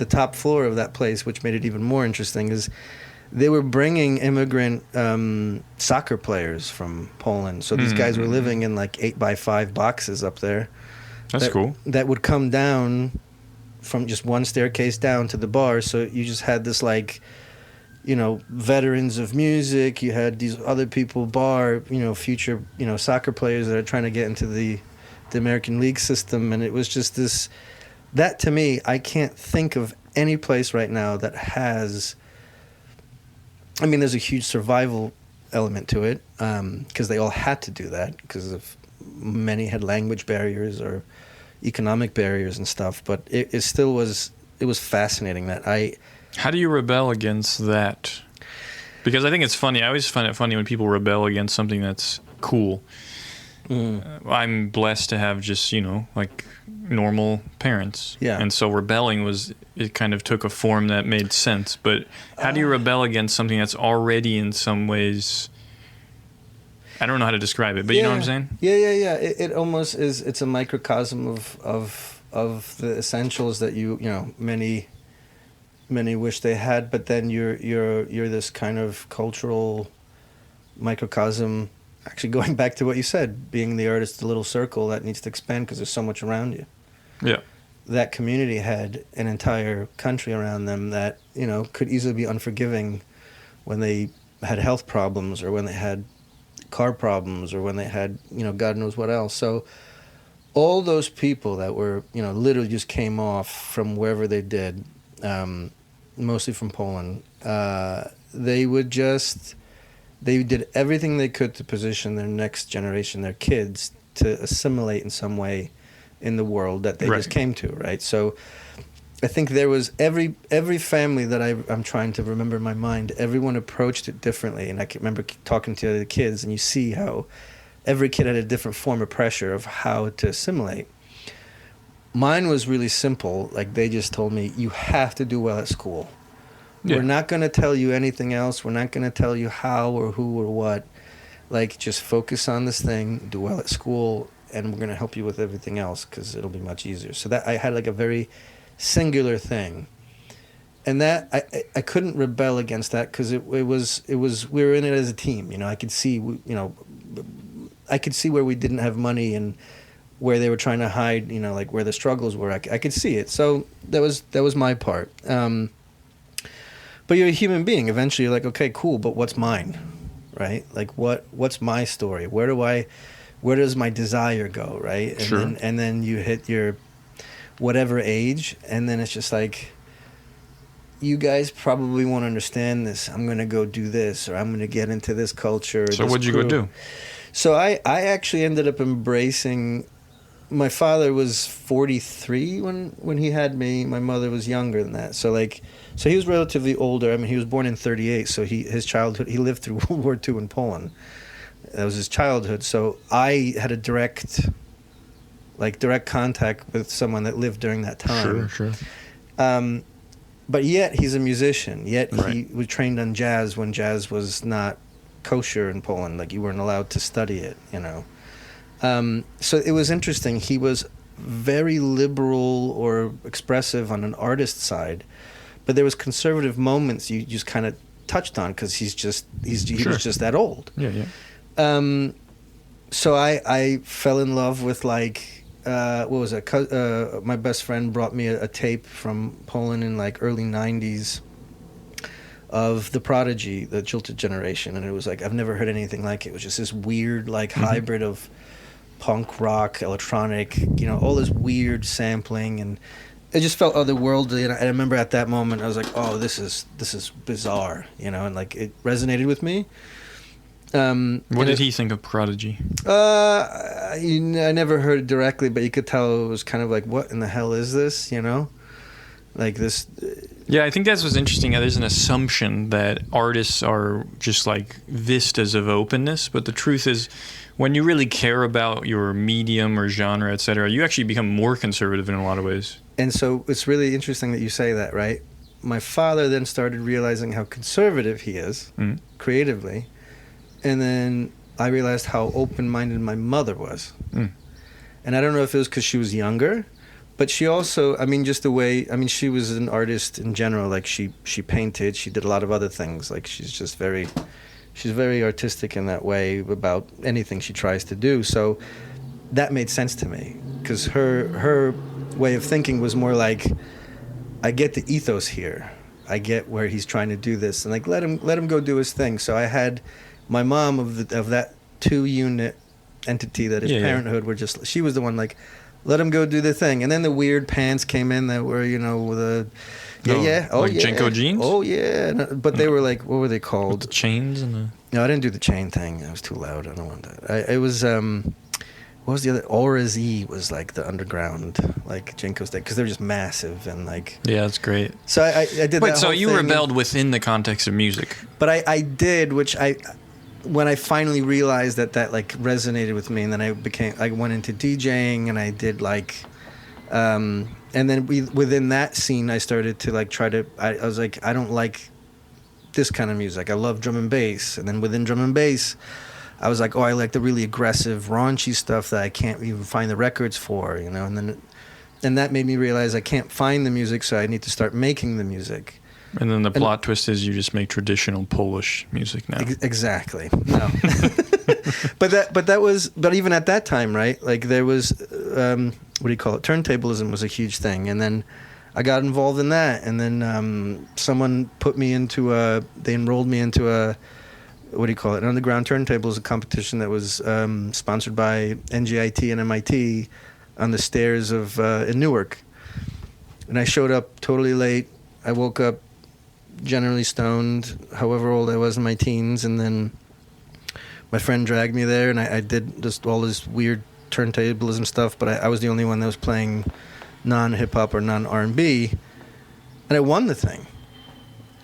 C: top floor of that place, which made it even more interesting, is they were bringing immigrant soccer players from Poland. So these guys were living in like 8x5 boxes up there.
A: That's cool.
C: That would come down from just one staircase down to the bar. So you just had this like, you know, veterans of music. You had these other people, you know, future, you know, soccer players that are trying to get into the American League system. And it was just this, that to me, I can't think of any place right now that has, I mean, there's a huge survival element to it, because they all had to do that because of many had language barriers or economic barriers and stuff. But it still was, it was fascinating that
A: How do you rebel against that? Because I think it's funny. I always find it funny when people rebel against something that's cool. I'm blessed to have just, you know, like normal parents.
C: Yeah.
A: And so rebelling it kind of took a form that made sense. But how do you rebel against something that's already in some ways, I don't know how to describe it, but you know what I'm saying?
C: Yeah. It almost is, it's a microcosm of the essentials that you know, many wish they had, but then you're this kind of cultural microcosm. Actually, going back to what you said, being the artist, the little circle that needs to expand because there's so much around you.
A: Yeah.
C: That community had an entire country around them that, you know, could easily be unforgiving when they had health problems or when they had car problems or when they had, you know, God knows what else. So all those people that were, you know, literally just came off from wherever they did, mostly from Poland, they did everything they could to position their next generation, their kids, to assimilate in some way in the world that they just came to, right? So I think there was every family that I'm trying to remember in my mind, everyone approached it differently. And I can remember talking to the kids, and you see how every kid had a different form of pressure of how to assimilate. Mine was really simple. Like, they just told me, you have to do well at school. Yeah. We're not going to tell you anything else. We're not going to tell you how or who or what. Like, just focus on this thing, do well at school, and we're going to help you with everything else because it'll be much easier. So that I had like a very singular thing. And that I couldn't rebel against that because it was we were in it as a team. You know, I could see, you know, I could see where we didn't have money and where they were trying to hide, like where the struggles were. I could see it. So that was my part. But you're a human being. Eventually, you're like, okay, cool, but what's mine, right? Like, what's my story? Where does my desire go, right? And then you hit your whatever age, and then it's just like, you guys probably won't understand this. I'm going to go do this, or I'm going to get into this culture.
A: So what'd you go do?
C: So I actually ended up embracing. My father was 43 when he had me. My mother was younger than that. So he was relatively older. I mean, he was born in 38, so his childhood, he lived through World War II in Poland. That was his childhood. So I had a direct contact with someone that lived during that time.
A: Sure.
C: But yet he's a musician. Yet he was trained on jazz when jazz was not kosher in Poland. Like, you weren't allowed to study it, So it was interesting. He was very liberal or expressive on an artist side, but there was conservative moments you just kind of touched on because he was just that old.
A: Yeah.
C: So I fell in love with what was it? My best friend brought me a tape from Poland in early 90s of The Prodigy, the Jilted Generation, and it was I've never heard anything like it. It was just this weird hybrid of punk rock, electronic, all this weird sampling, and it just felt otherworldly. And I remember at that moment I was like, oh, this is bizarre, and it resonated with me.
A: What did he think of Prodigy?
C: I never heard it directly, but you could tell it was kind of like, what in the hell is this, Like this...
A: Yeah, I think that's what's interesting. There's an assumption that artists are just vistas of openness, but the truth is, when you really care about your medium or genre, etc., you actually become more conservative in a lot of ways.
C: And so it's really interesting that you say that, right? My father then started realizing how conservative he is, creatively, and then I realized how open-minded my mother was. And I don't know if it was because she was younger, but she also, just the way, she was an artist in general. She painted, she did a lot of other things. She's very artistic in that way about anything she tries to do. So that made sense to me because her way of thinking was more I get the ethos here. I get where he's trying to do this, and let him go do his thing. So I had my mom of that 2-unit entity that is parenthood. She was the one let him go do the thing, and then the weird pants came in that were with a
A: Jenko jeans.
C: Oh yeah, but they were what were they called?
A: With the chains and the...
C: No, I didn't do the chain thing. That was too loud. I don't want that. It was what was the other? Aura Z was the underground Jenko's day because they're just massive and
A: Yeah, that's great.
C: So I did.
A: Wait,
C: that
A: so
C: whole
A: you
C: thing
A: rebelled within the context of music?
C: But I did, which when I finally realized that resonated with me, and then I went into DJing, and I did and then within that scene I started to try to. I was I don't like this kind of music. I love drum and bass, and then within drum and bass, I was I like the really aggressive, raunchy stuff that I can't even find the records for, and that made me realize I can't find the music, so I need to start making the music.
A: And then the plot twist is you just make traditional Polish music now.
C: Exactly. No. But even at that time, right? There was, what do you call it? Turntablism was a huge thing. And then I got involved in that. And then someone they enrolled me into what do you call it? An underground turntables, a competition that was sponsored by NGIT and MIT on the stairs in Newark. And I showed up totally late. I woke up generally stoned, however old I was in my teens, and then my friend dragged me there, and I did just all this weird turntablism stuff, but I was the only one that was playing non-hip-hop or non-R&B, and I won the thing.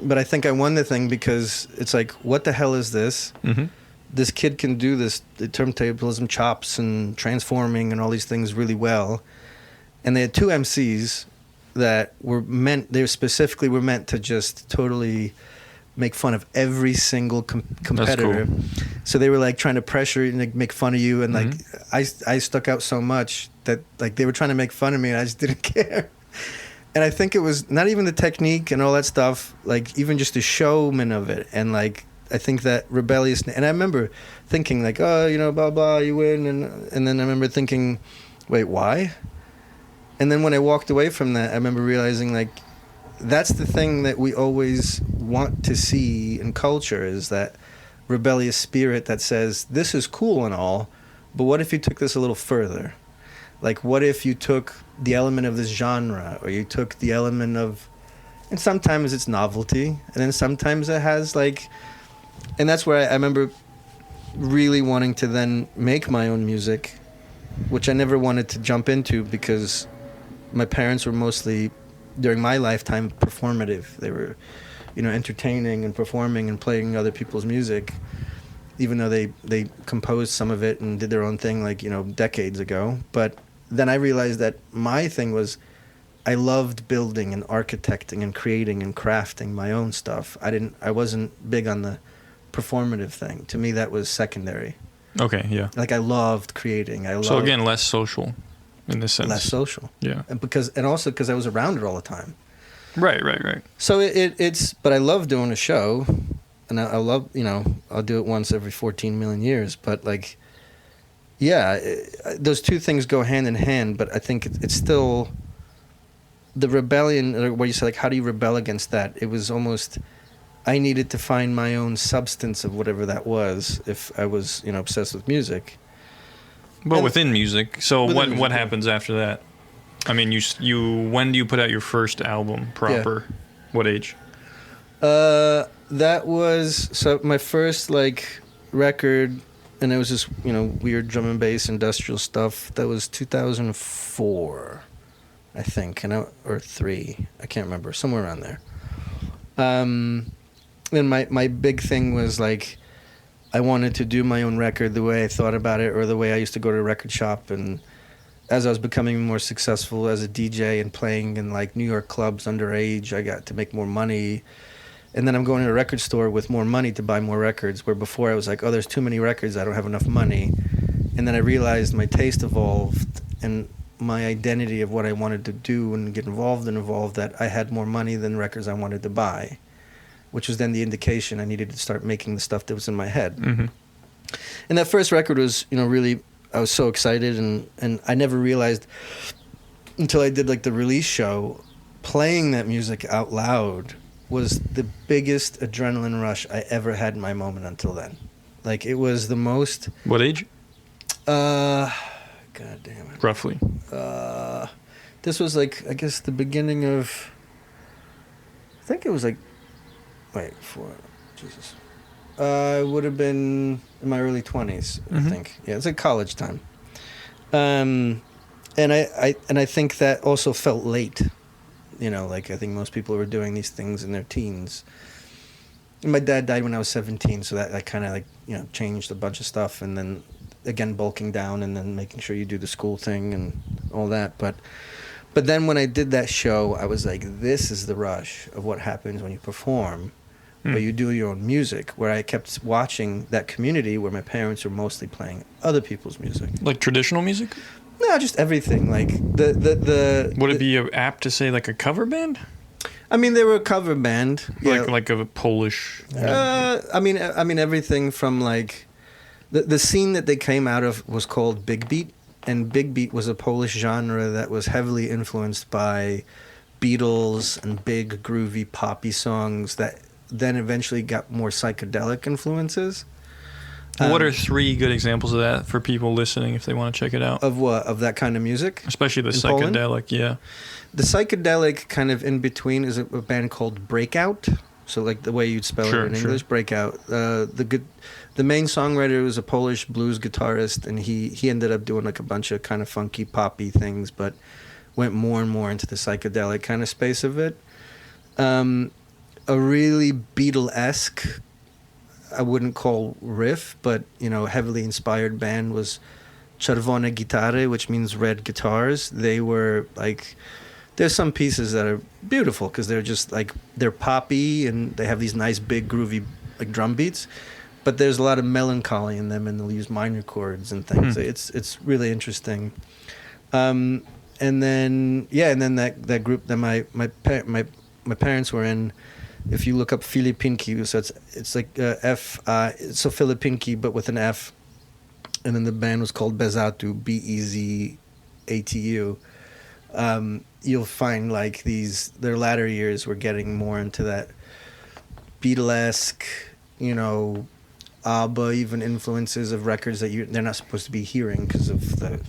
C: But I think I won the thing because it's what the hell is this? Mm-hmm. This kid can do this, the turntablism chops and transforming and all these things really well. And they had 2 MCs that they specifically were meant to just totally make fun of every single competitor. That's cool. So they were trying to pressure and make fun of you, and I stuck out so much that they were trying to make fun of me, and I just didn't care. And I think it was not even the technique and all that stuff, even just the showman of it, and I think that rebellious, and I remember thinking like, oh, you know, blah blah, you win, and then I remember thinking, wait, why? And then when I walked away from that, I remember realizing like, that's the thing that we always want to see in culture, is that rebellious spirit that says, this is cool and all, but what if you took this a little further? Like, what if you took the element of this genre, or you took the element of, and sometimes it's novelty, and then sometimes it has like, and that's where I remember really wanting to then make my own music, which I never wanted to jump into because my parents were mostly, during my lifetime, performative. They were, you know, entertaining and performing and playing other people's music, even though they composed some of it and did their own thing, like, you know, decades ago. But then I realized that my thing was, I loved building and architecting and creating and crafting my own stuff. I wasn't big on the performative thing. To me, that was secondary.
A: Okay, yeah.
C: Like, I loved creating.
A: So again, less social in this sense.
C: Less social.
A: Yeah.
C: And also because I was around it all the time.
A: Right.
C: So it's, but I love doing a show, and I love, you know, I'll do it once every 14 million years, but like, yeah, those two things go hand in hand, but I think it's still the rebellion, or where you say like, how do you rebel against that? It was almost, I needed to find my own substance of whatever that was if I was, you know, obsessed with music.
A: But
C: And
A: within music. So
C: within
A: what
C: music,
A: happens after that? I mean, you when do you put out your first album proper?
C: Yeah.
A: What age?
C: That was, so my first like record, and it was just, you know, weird drum and bass industrial stuff. That was 2004, I think, or 3. I can't remember, somewhere around there. And my big thing was like, I wanted to do my own record the way I thought about it, or the way I used to go to a record shop. And as I was becoming more successful as a DJ and playing in like New York clubs underage, I got to make more money. And then I'm going to a record store with more money to buy more records, where before I was like, oh, there's too many records, I don't have enough money. And then I realized my taste evolved, and my identity of what I wanted to do and get involved in evolved, that I had more money than records I wanted to buy, which was then the indication I needed to start making the stuff that was in my head.
A: Mm-hmm.
C: And that first record was, you know, really, I was so excited, and I never realized until I did like the release show, playing that music out loud was the biggest adrenaline rush I ever had in my moment until then. Like, it was the most...
A: What age?
C: God damn it.
A: Roughly.
C: This was like, I guess the beginning of... I think it was like... Jesus. It would have been in my early 20s, I think. Yeah, it's like college time. And I think that also felt late. You know, like, I think most people were doing these things in their teens. And my dad died when I was 17, so that kind of, like, you know, changed a bunch of stuff. And then, again, bulking down and then making sure you do the school thing and all that. But then when I did that show, I was like, this is the rush of what happens when you perform, but you do your own music, where I kept watching that community where my parents were mostly playing other people's music.
A: Like traditional music?
C: No, just everything. Like the
A: Would it be apt to say like a cover band?
C: I mean, they were a cover band. Yeah.
A: Like a Polish.
C: I mean everything from like the scene that they came out of was called Big Beat, and Big Beat was a Polish genre that was heavily influenced by Beatles and big groovy poppy songs that then eventually got more psychedelic influences.
A: What are 3 good examples of that for people listening if they want to check it out?
C: Of what? Of that kind of music?
A: Especially the
C: in Poland?
A: psychedelic, yeah.
C: The psychedelic kind of in between is a band called Breakout. So like the way you'd spell it in English, Breakout. The main songwriter was a Polish blues guitarist, and he ended up doing like a bunch of kind of funky poppy things, but went more and more into the psychedelic kind of space of it. A really Beatle-esque, I wouldn't call riff, but, you know, heavily inspired band was Czerwone Gitary, which means red guitars. They were like, there's some pieces that are beautiful because they're just like, they're poppy and they have these nice big groovy like drum beats, but there's a lot of melancholy in them, and they'll use minor chords and things. It's really interesting. And then that group that my parents were in, if you look up Filipinki, so it's like F, so Filipinki but with an F, and then the band was called Bezatu, Bezatu. You'll find like their latter years were getting more into that Beatlesque, you know, ABBA, even influences of records that they're not supposed to be hearing because of the.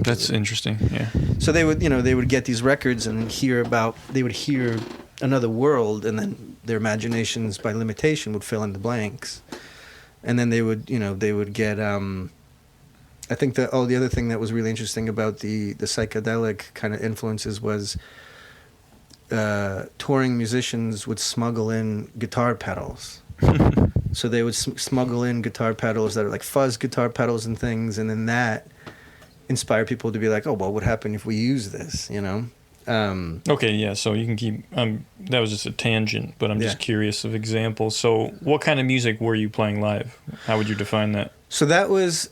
A: That's interesting. Yeah.
C: So they would get these records and they would hear another world, and then their imaginations by limitation would fill in the blanks, and then they would get. I think the other thing that was really interesting about the psychedelic kind of influences was touring musicians would smuggle in guitar pedals. So they would smuggle in guitar pedals that are like fuzz guitar pedals and things, and then that inspired people to be like, oh, well, what would happen if we use this, you know?
A: Okay, yeah, so you can keep... that was just a tangent, but I'm just curious of examples. So what kind of music were you playing live? How would you define that?
C: So that was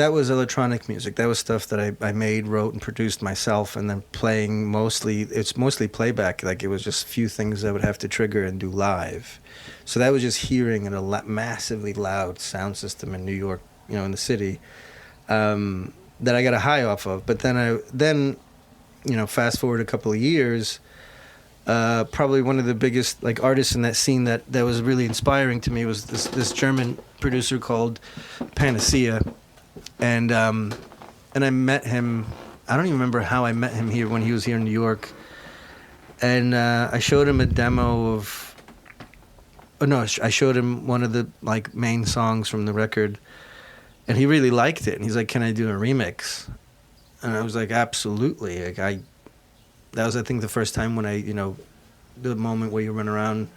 C: electronic music. That was stuff that I made, wrote, and produced myself, and then playing it's mostly playback. Like, it was just a few things I would have to trigger and do live. So that was just hearing in a massively loud sound system in New York, you know, in the city, that I got a high off of. But then fast forward a couple of years, probably one of the biggest like artists in that scene that was really inspiring to me was this German producer called Panacea. And I met him. I don't even remember how I met him here when he was here in New York. And I showed him a demo of. Oh no! I showed him one of the like main songs from the record, and he really liked it. And he's like, "Can I do a remix?" And I was like, "Absolutely!" Like that was I think the first time when the moment where you run around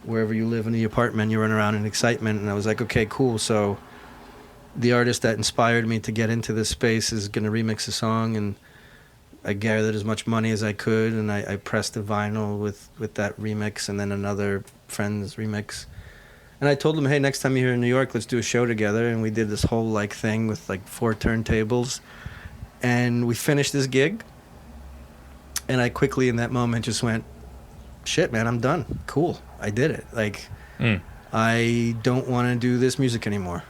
C: wherever you live in the apartment, you run around in excitement, and I was like, "Okay, cool." So the artist that inspired me to get into this space is going to remix a song, and I gathered as much money as I could, and I pressed a vinyl with that remix, and then another friend's remix. And I told him, hey, next time you're here in New York, let's do a show together. And we did this whole like thing with like 4 turntables, and we finished this gig. And I quickly in that moment just went, shit, man, I'm done. Cool, I did it. Like, I don't want to do this music anymore.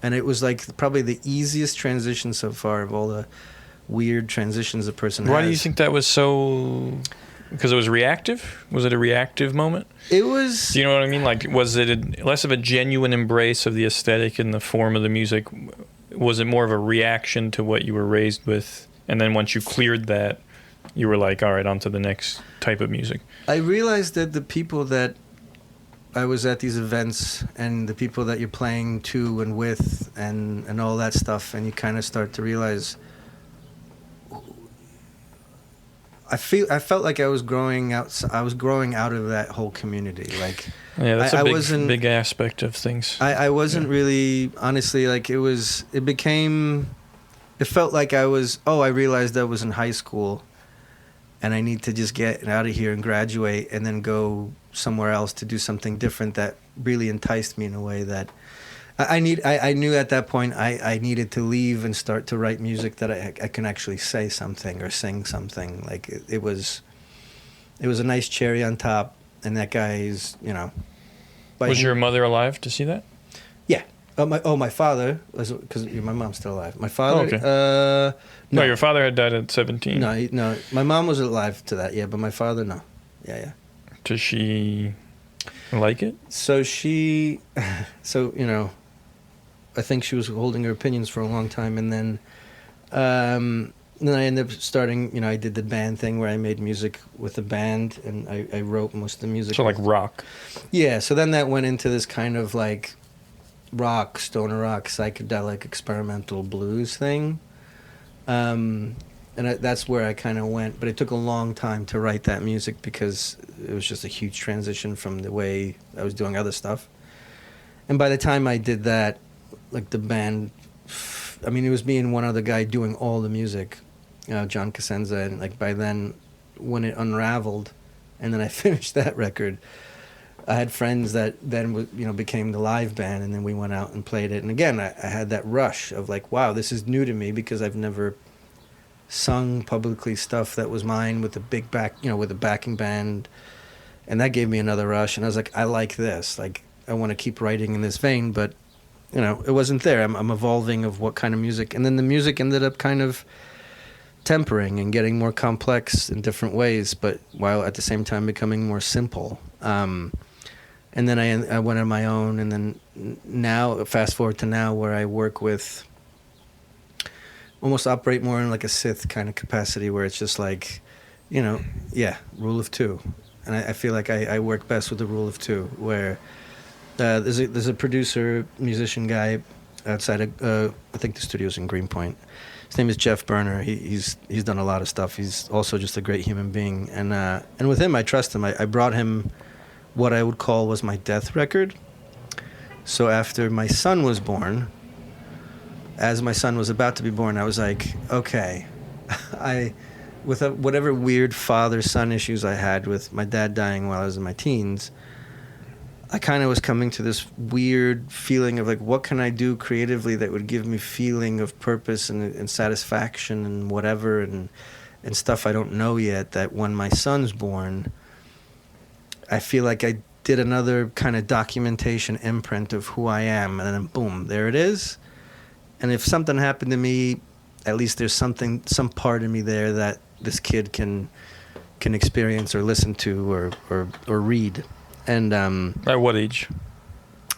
C: And it was like probably the easiest transition so far of all the weird transitions a person has.
A: Why do you think that was so... Because it was reactive? Was it a reactive moment?
C: It was...
A: Do you know what I mean? Like, was it less of a genuine embrace of the aesthetic and the form of the music? Was it more of a reaction to what you were raised with? And then once you cleared that, you were like, all right, on to the next type of music.
C: I realized that the people that I was at these events and the people that you're playing to and with and all that stuff, and you kind of start to realize... I felt like I was growing out. I was growing out of that whole community. Like,
A: yeah, that's a big aspect of things.
C: I wasn't really, honestly, like it felt like I was. Oh, I realized I was in high school, and I need to just get out of here and graduate, and then go somewhere else to do something different that really enticed me in a way that I knew at that point I needed to leave and start to write music that I can actually say something or sing something. Like it was a nice cherry on top, and that guy is,
A: Was your mother alive to see that?
C: Yeah. My father, because my mom's still alive. My father.
A: Oh, okay.
C: No,
A: your father had died at 17.
C: No. My mom was alive to that, yeah, but my father, no. Yeah.
A: Does she like it?
C: So I think she was holding her opinions for a long time, and then I ended up starting. I did the band thing where I made music with a band, and I wrote most of the music.
A: So like rock.
C: Yeah. So then that went into this kind of like rock, stoner rock, psychedelic, experimental blues thing, and that's where I kind of went. But it took a long time to write that music because it was just a huge transition from the way I was doing other stuff. And by the time I did that, like the band, I mean, it was me and one other guy doing all the music, John Cosenza, and like by then, when it unraveled, and then I finished that record, I had friends that then became the live band, and then we went out and played it. And again, I had that rush of like, wow, this is new to me because I've never sung publicly stuff that was mine with a big back, with a backing band, and that gave me another rush. And I was like, I like this. Like, I want to keep writing in this vein, but it wasn't there. I'm evolving of what kind of music, and then the music ended up kind of tempering and getting more complex in different ways, but while at the same time becoming more simple. And then I went on my own, and then now, fast forward to now, where I work with, almost operate more in like a Sith kind of capacity, where it's just like, rule of two. And I feel like I work best with the rule of two, where there's a producer, musician guy outside of, I think the studio's in Greenpoint. His name is Jeff Berner. He's done a lot of stuff. He's also just a great human being. And with him, I trust him. I brought him what I would call was my death record. So after my son was born, as my son was about to be born, I was like, okay, with whatever weird father-son issues I had with my dad dying while I was in my teens, I kind of was coming to this weird feeling of like, what can I do creatively that would give me feeling of purpose and satisfaction and whatever and stuff I don't know yet, that when my son's born, I feel like I did another kind of documentation imprint of who I am, and then boom, there it is. And if something happened to me, at least there's some part of me there that this kid can experience or listen to or read. And
A: at what age?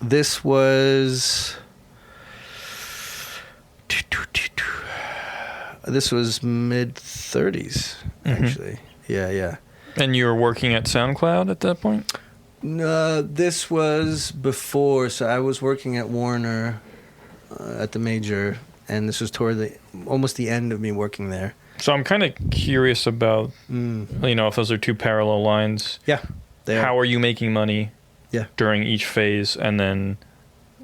C: This was mid-30s, actually. Yeah.
A: And you were working at SoundCloud at that point?
C: No, this was before. So I was working at Warner at the major, and this was toward almost the end of me working there.
A: So I'm kind of curious about, if those are two parallel lines.
C: Yeah.
A: How are you making money during each phase, and then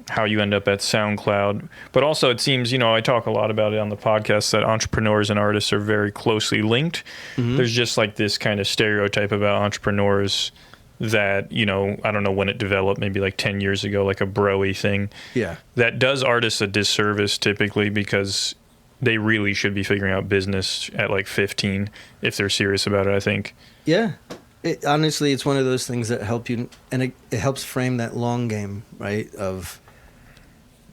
A: how you end up at SoundCloud? But also it seems, I talk a lot about it on the podcast, that entrepreneurs and artists are very closely linked. Mm-hmm. There's just like this kind of stereotype about entrepreneurs that, I don't know when it developed, maybe like 10 years ago, like a bro-y thing. Yeah. That does artists a disservice typically, because they really should be figuring out business at like 15 if they're serious about it, I think.
C: Yeah. Honestly, it's one of those things that help you, and it helps frame that long game, right? Of,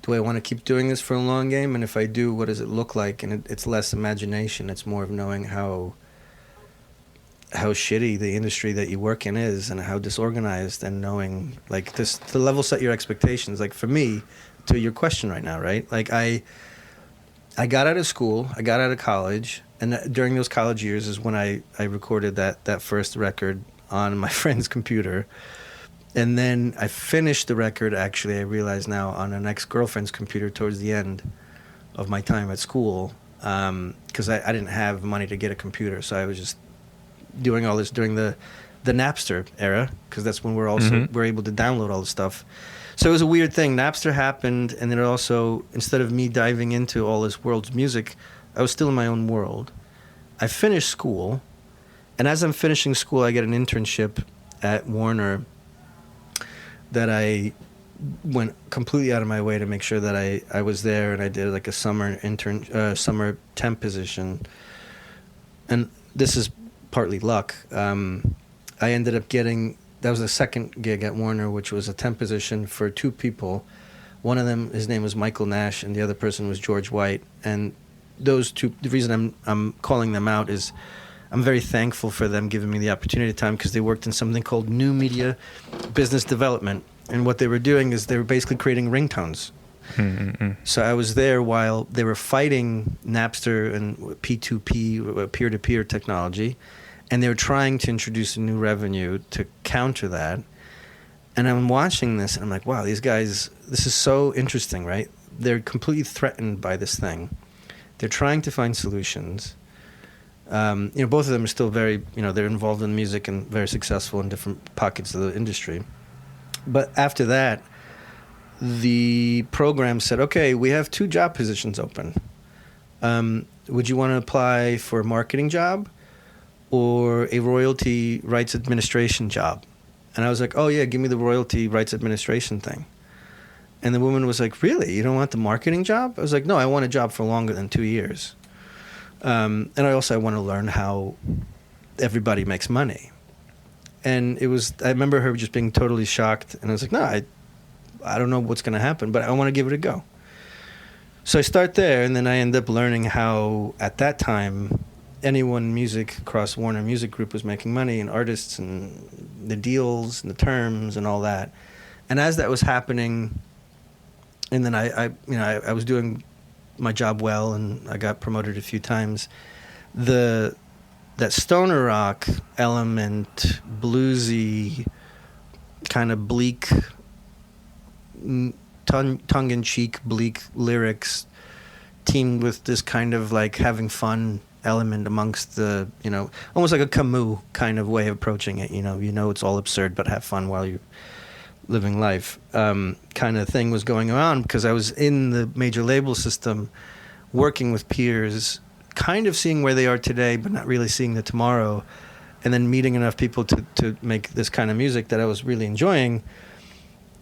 C: do I want to keep doing this for a long game? And if I do, what does it look like? And it's less imagination. It's more of knowing how shitty the industry that you work in is, and how disorganized, and knowing like this to level set your expectations. Like for me, to your question right now, right? Like I got out of school, I got out of college, and during those college years is when I recorded that first record on my friend's computer. And then I finished the record, actually, I realize now, on an ex-girlfriend's computer towards the end of my time at school, because I didn't have money to get a computer, so I was just doing all this during the Napster era, because that's when we're able to download all the stuff. So it was a weird thing. Napster happened, and then it also, instead of me diving into all this world's music, I was still in my own world. I finished school, and as I'm finishing school, I get an internship at Warner that I went completely out of my way to make sure that I was there, and I did like a summer temp position. And this is partly luck. I ended up getting, that was the second gig at Warner, which was a temp position for two people. One of them, his name was Michael Nash, and the other person was George White. And those two, the reason I'm calling them out is I'm very thankful for them giving me the opportunity at the time, because they worked in something called New Media Business Development. And what they were doing is they were basically creating ringtones. Mm-hmm. So I was there while they were fighting Napster and P2P, peer-to-peer technology, and they were trying to introduce a new revenue to counter that. And I'm watching this, and I'm like, wow, these guys, this is so interesting, right? They're completely threatened by this thing. They're trying to find solutions. Both of them are still very, they're involved in music and very successful in different pockets of the industry. But after that, the program said, okay, we have 2 job positions open. Would you want to apply for a marketing job or a royalty rights administration job? And I was like, oh, yeah, give me the royalty rights administration thing. And the woman was like, really? You don't want the marketing job? I was like, no, I want a job for longer than 2 years. And I want to learn how everybody makes money. And I remember her just being totally shocked. And I was like, no, I don't know what's going to happen, but I want to give it a go. So I start there, and then I end up learning how, at that time, anyone music across Warner Music Group was making money, and artists and the deals and the terms and all that. And as that was happening, and then I was doing my job well, and I got promoted a few times. That stoner rock element, bluesy, kind of bleak, tongue-in-cheek, bleak lyrics, teamed with this kind of like having fun element amongst the, almost like a Camus kind of way of approaching it. It's all absurd, but have fun while you're living life, kind of thing was going on, because I was in the major label system, working with peers, kind of seeing where they are today, but not really seeing the tomorrow, and then meeting enough people to make this kind of music that I was really enjoying.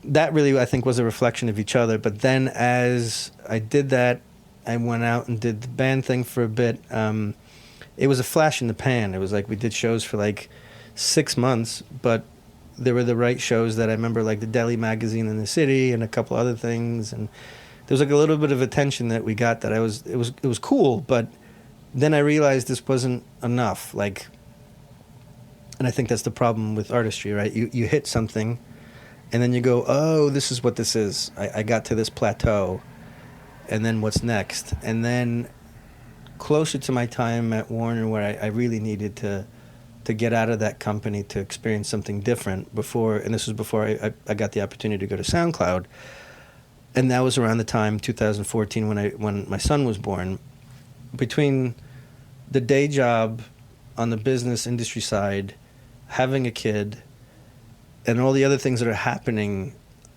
C: That really, I think, was a reflection of each other. But then as I did that, I went out and did the band thing for a bit. It was a flash in the pan. It was like we did shows for like 6 months, but there were the right shows that I remember, like the Deli Magazine in the city and a couple other things. And there was like a little bit of attention that we got that it was cool. But then I realized this wasn't enough. Like, and I think that's the problem with artistry, right? You hit something, and then you go, oh, this is what this is. I got to this plateau, and then what's next? And then closer to my time at Warner, where I really needed to get out of that company to experience something different before, and this was before I got the opportunity to go to SoundCloud. And that was around the time, 2014, when my son was born. Between the day job on the business industry side, having a kid, and all the other things that are happening,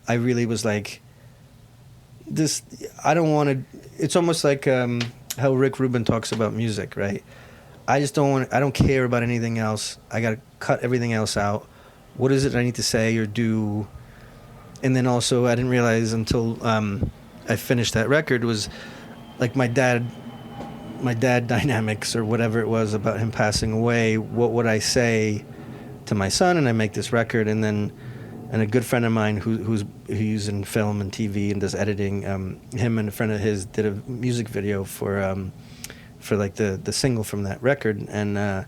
C: I really was like, I don't want to, it's almost like how Rick Rubin talks about music, right? I don't care about anything else. I got to cut everything else out. What is it I need to say or do? And then also, I didn't realize until I finished that record, was like my dad dynamics or whatever it was about him passing away. What would I say to my son? And I make this record, and a good friend of mine who's in film and TV and does editing, him and a friend of his did a music video for like the single from that record, and I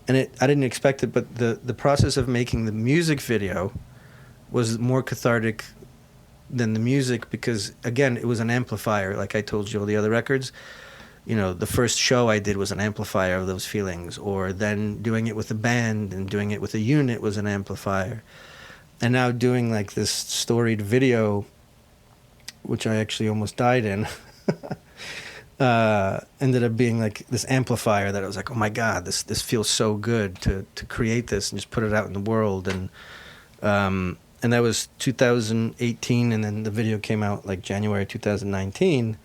C: didn't expect it, but the process of making the music video was more cathartic than the music, because again, it was an amplifier. Like I told you, all the other records, the first show I did was an amplifier of those feelings, or then doing it with a band and doing it with a unit was an amplifier. And now doing like this storied video, which I actually almost died in, ended up being like this amplifier that I was like, oh my God, this feels so good to create this and just put it out in the world. And that was 2018, and then the video came out like January 2019.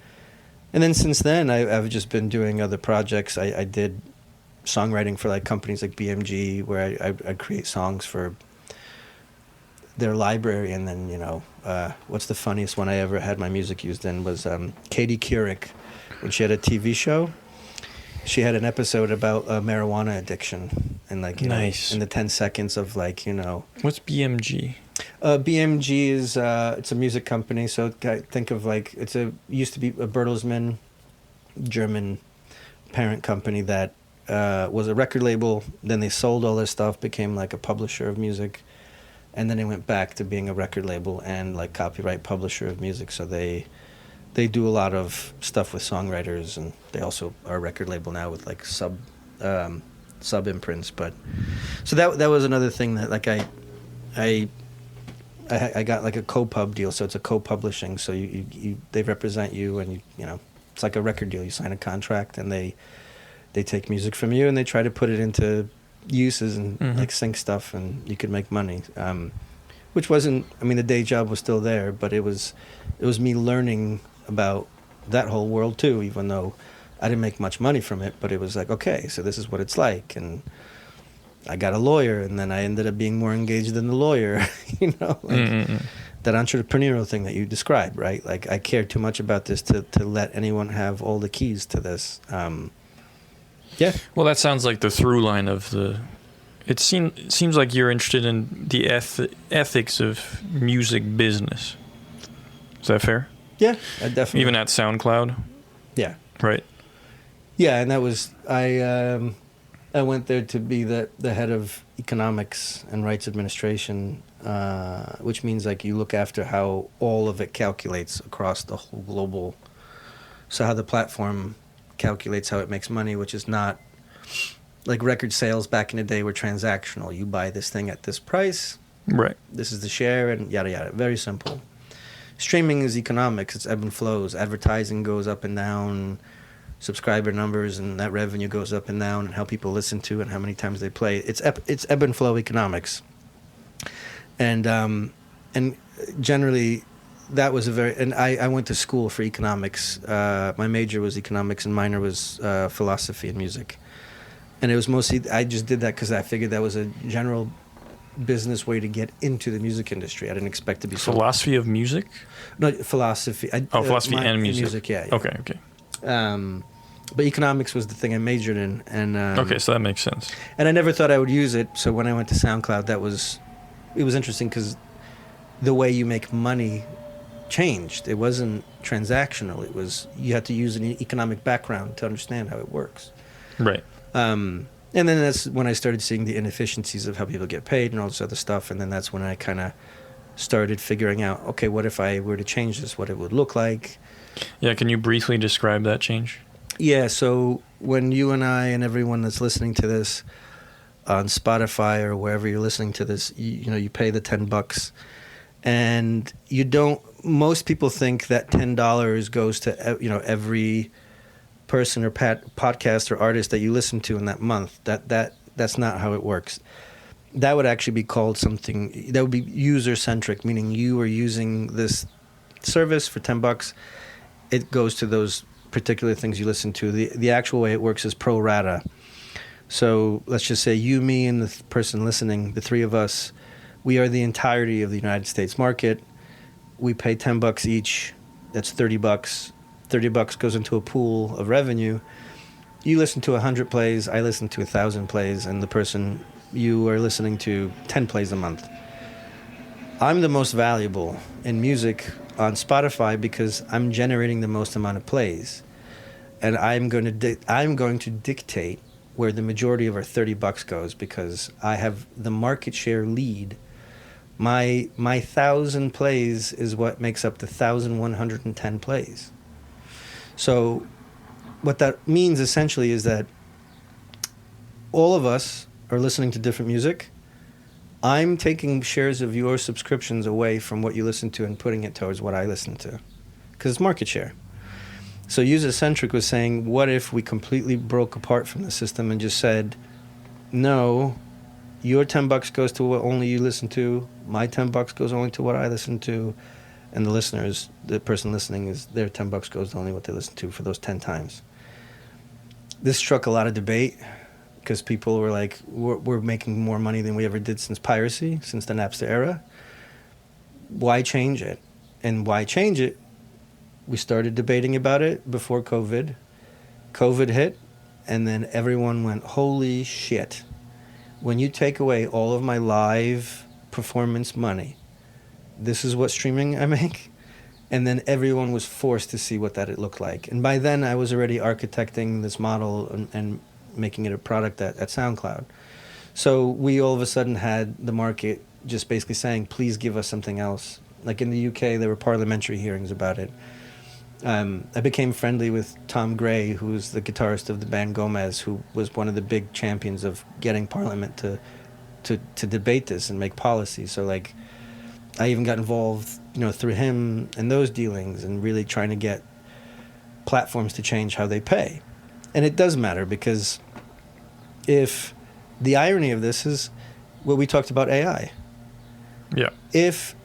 C: And then since then, I've just been doing other projects. I did songwriting for like companies like BMG, where I create songs for their library. And then, what's the funniest one I ever had my music used in was Katie Couric, when she had a TV show. She had an episode about marijuana addiction, and like,
A: nice.
C: In the 10 seconds of like,
A: What's BMG?
C: BMG is it's a music company. So think of like, used to be a Bertelsmann German parent company that was a record label. Then they sold all their stuff, became like a publisher of music, and then they went back to being a record label and like copyright publisher of music. So they do a lot of stuff with songwriters, and they also are a record label now with like sub imprints. But so that was another thing that like I got like a co-pub deal. So it's a co-publishing. So they represent you, and it's like a record deal. You sign a contract, and they take music from you, and they try to put it into uses and like sync stuff, and you could make money. Which wasn't, the day job was still there, but it was me learning about that whole world too, even though I didn't make much money from it. But it was like, okay, so this is what it's like. And I got a lawyer, and then I ended up being more engaged than the lawyer, that entrepreneurial thing that you described, right? Like I cared too much about this to let anyone have all the keys to this. Yeah.
A: Well, that sounds like the through line of the. It seems like you're interested in the ethics of music business. Is that fair?
C: Yeah, I definitely.
A: Even at SoundCloud,
C: Yeah.
A: right?
C: Yeah, and that was I went there to be the head of economics and rights administration, which means like you look after how all of it calculates across the whole global. So how the platform calculates how it makes money, which is not like record sales back in the day were transactional. You buy this thing at this price,
A: Right.
C: this is the share, and yada yada. Very simple. Streaming is economics. It's ebb and flows. Advertising goes up and down, subscriber numbers and that revenue goes up and down, and how people listen to and how many times they play. It's ebb and flow economics. And generally, that was I went to school for economics. My major was economics and minor was philosophy and music. And it was mostly, I just did that because I figured that was a general business way to get into the music industry. I didn't expect to be
A: Philosophy of music?
C: No, philosophy.
A: Philosophy and music.
C: Yeah.
A: Okay.
C: But economics was the thing I majored in, and
A: Okay, so that makes sense.
C: and I never thought I would use it. So when I went to SoundCloud, it was interesting because the way you make money changed. It wasn't transactional. It was you had to use an economic background to understand how it works.
A: Right.
C: And then that's when I started seeing the inefficiencies of how people get paid and all this other stuff. And then that's when I kind of started figuring out, okay, what if I were to change this, what it would look like.
A: Yeah, can you briefly describe that change?
C: Yeah, so when you and I and everyone that's listening to this on Spotify or wherever you're listening to this, you pay the $10, and most people think that $10 goes to every person or podcast or artist that you listen to in that month. That's not how it works. That would actually be called something that would be user centric, meaning you are using this service for $10. It goes to those particular things you listen to. The actual way it works is pro rata. So let's just say you, me, and the person listening, the three of us, we are the entirety of the United States market. We pay $10 each. That's $30. $30 goes into a pool of revenue. You listen to 100 plays, I listen to 1,000 plays, and the person you are listening to 10 plays a month. I'm the most valuable in music on Spotify because I'm generating the most amount of plays, and I'm going to dictate where the majority of our $30 goes because I have the market share lead. My 1,000 plays is what makes up the 1,110 plays. So what that means essentially is that all of us are listening to different music. I'm taking shares of your subscriptions away from what you listen to and putting it towards what I listen to because it's market share. So user-centric was saying, what if we completely broke apart from the system and just said, no, your $10 goes to what only you listen to, my $10 goes only to what I listen to, and the person listening, is their $10 goes to only what they listen to for those 10 times. This struck a lot of debate because people were like, we're making more money than we ever did since piracy, since the Napster era. Why change it? And why change it? We started debating about it before COVID. COVID hit, and then everyone went, holy shit. When you take away all of my live performance money, this is what streaming I make? And then everyone was forced to see what that it looked like. And by then, I was already architecting this model and making it a product at SoundCloud. So we all of a sudden had the market just basically saying, please give us something else. Like in the UK, there were parliamentary hearings about it. I became friendly with Tom Gray, who's the guitarist of the band Gomez, who was one of the big champions of getting Parliament to debate this and make policy. So like, I even got involved, through him and those dealings and really trying to get platforms to change how they pay. And it does matter because if the irony of this is what we talked about AI.
A: Yeah.
C: If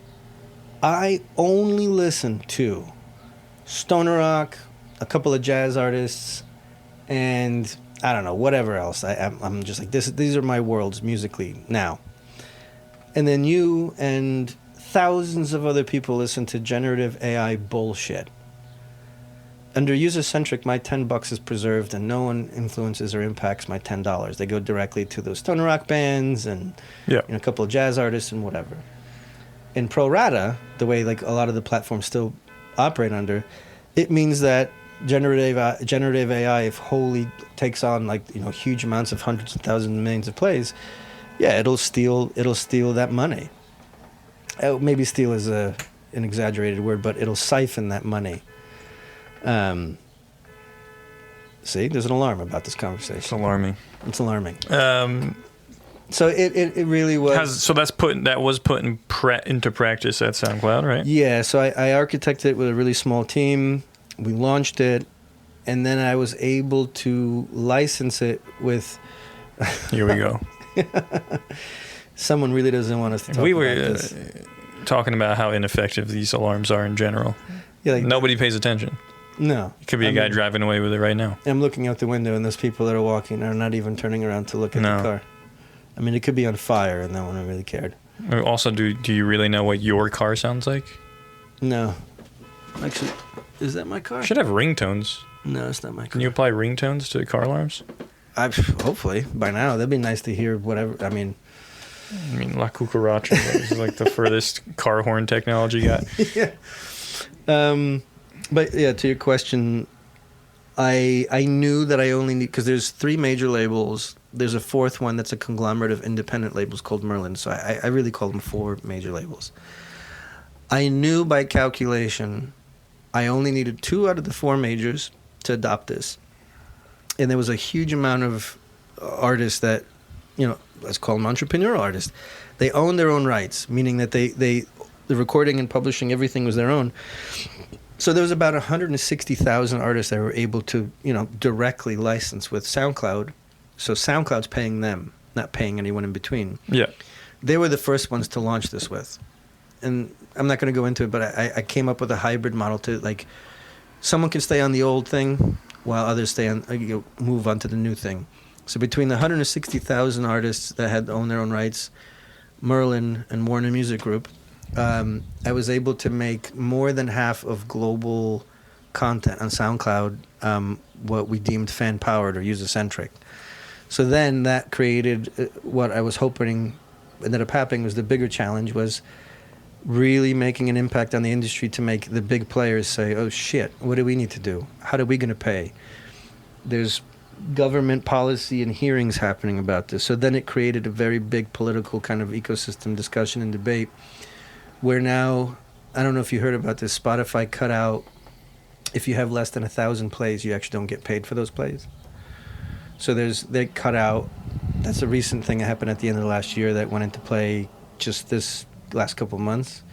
C: I only listen to stoner rock, a couple of jazz artists, and I don't know, whatever else. I'm just like, these are my worlds musically now. And then you and thousands of other people listen to generative AI bullshit. under user-centric, my $10 is preserved, and no one influences or impacts my $10. They go directly to those stoner rock bands and
A: Yeah.
C: a couple of jazz artists and whatever. In pro rata, the way like a lot of the platforms still operate under, it means that generative AI, if wholly takes on like huge amounts of hundreds of thousands and millions of plays, yeah, it'll steal that money. Maybe steal is an exaggerated word, but it'll siphon that money. See, there's an alarm about this
A: It's
C: conversation.
A: alarming.
C: It's alarming. So it really was.
A: So that was put into practice at SoundCloud, right?
C: Yeah, so I architected it with a really small team. We launched it, and then I was able to license it with.
A: Here we go.
C: Someone really doesn't want us to talk
A: We
C: about
A: were
C: this.
A: talking about how ineffective these alarms are in general.
C: Yeah, like,
A: Nobody pays attention.
C: no.
A: It could be a guy driving away with it right now.
C: I'm looking out the window, and those people that are walking are not even turning around to look at
A: No.
C: the car. I mean, it could be on fire, and no one really cared.
A: Also, do you really know what your car sounds like?
C: No. Actually, is that my car?
A: It should have ringtones.
C: No, it's not my car.
A: Can you apply ringtones to car alarms?
C: Hopefully, by now. That'd be nice to hear whatever. I mean,
A: La Cucaracha is like the furthest car horn technology got.
C: yeah. But yeah, to your question, I knew that I only need, because there's 3 major labels. There's a 4th one that's a conglomerate of independent labels called Merlin. So I really call them 4 major labels. I knew by calculation I only needed 2 out of the 4 majors to adopt this. And there was a huge amount of artists that, let's call them entrepreneurial artists. They own their own rights, meaning that the recording and publishing, everything was their own. So there was about 160,000 artists that were able to, directly license with SoundCloud. So SoundCloud's paying them, not paying anyone in between.
A: Yeah.
C: They were the first ones to launch this with. And I'm not going to go into it, but I came up with a hybrid model to, like, someone can stay on the old thing while others move on to the new thing. So between the 160,000 artists that had owned their own rights, Merlin and Warner Music Group, I was able to make more than half of global content on SoundCloud what we deemed fan-powered or user-centric. So then that created what I was hoping ended up happening was the bigger challenge was really making an impact on the industry to make the big players say, oh shit, what do we need to do? How are we going to pay? There's government policy and hearings happening about this. So then it created a very big political kind of ecosystem discussion and debate where now, I don't know if you heard about this, Spotify cut out, if you have less than 1,000 plays, you actually don't get paid for those plays. So they cut out, that's a recent thing that happened at the end of the last year that went into play just this last couple of months.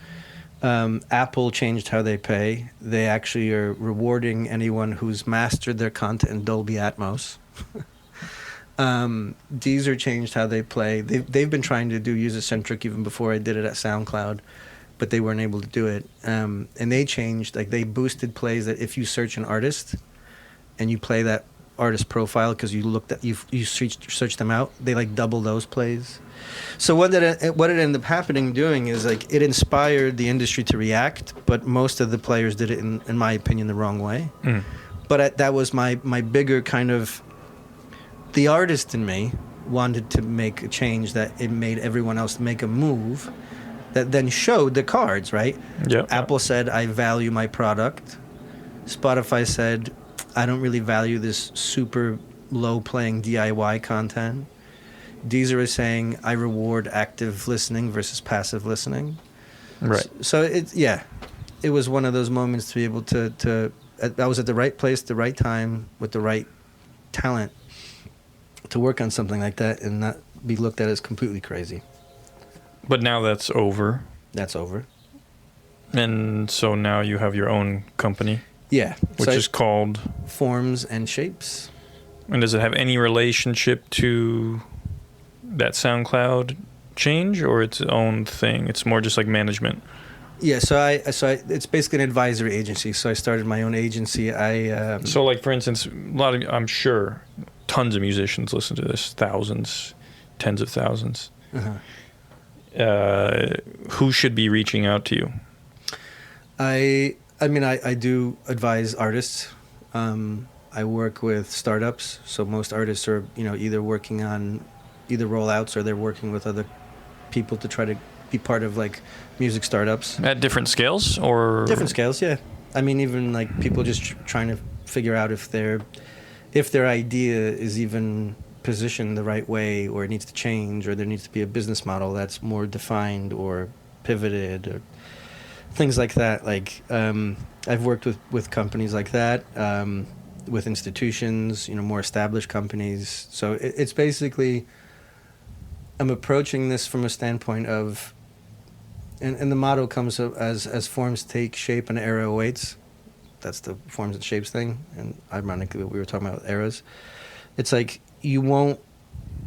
C: Apple changed how they pay. They actually are rewarding anyone who's mastered their content in Dolby Atmos. Deezer changed how they play. They've been trying to do user-centric even before I did it at SoundCloud, but they weren't able to do it. And they changed, like they boosted plays that if you search an artist and you play that artist profile because you looked at you searched them out, they like double those plays. So what it ended up doing is like it inspired the industry to react, but most of the players did it in my opinion the wrong way. But that was my bigger kind of, the artist in me wanted to make a change that it made everyone else make a move that then showed the cards, right?
A: Yep.
C: Apple said I value my product. Spotify said I don't really value this super low playing DIY content. Deezer is saying I reward active listening versus passive listening.
A: Right.
C: So it was one of those moments to be able to I was at the right place, the right time, with the right talent to work on something like that and not be looked at as completely crazy.
A: But now that's over.
C: That's over.
A: And so now you have your own company.
C: Yeah.
A: Which is called
C: Forms and Shapes.
A: And does it have any relationship to that SoundCloud change or its own thing? It's more just like management.
C: Yeah, so I it's basically an advisory agency. So I started my own agency.
A: So like for instance, I'm sure tons of musicians listen to this, thousands, tens of thousands. Who should be reaching out to you?
C: I mean, I do advise artists I work with startups, so most artists are, either working on either rollouts or they're working with other people to try to be part of like music startups.
A: At different scales or
C: Different scales, yeah. I mean, even like people just trying to figure out if their idea is even positioned the right way, or it needs to change, or there needs to be a business model that's more defined or pivoted, or things like that. Like I've worked with companies like that, with institutions, more established companies. So it's basically, I'm approaching this from a standpoint of, and the motto comes as forms take shape and era awaits. That's the forms and shapes thing. And ironically, we were talking about eras. It's like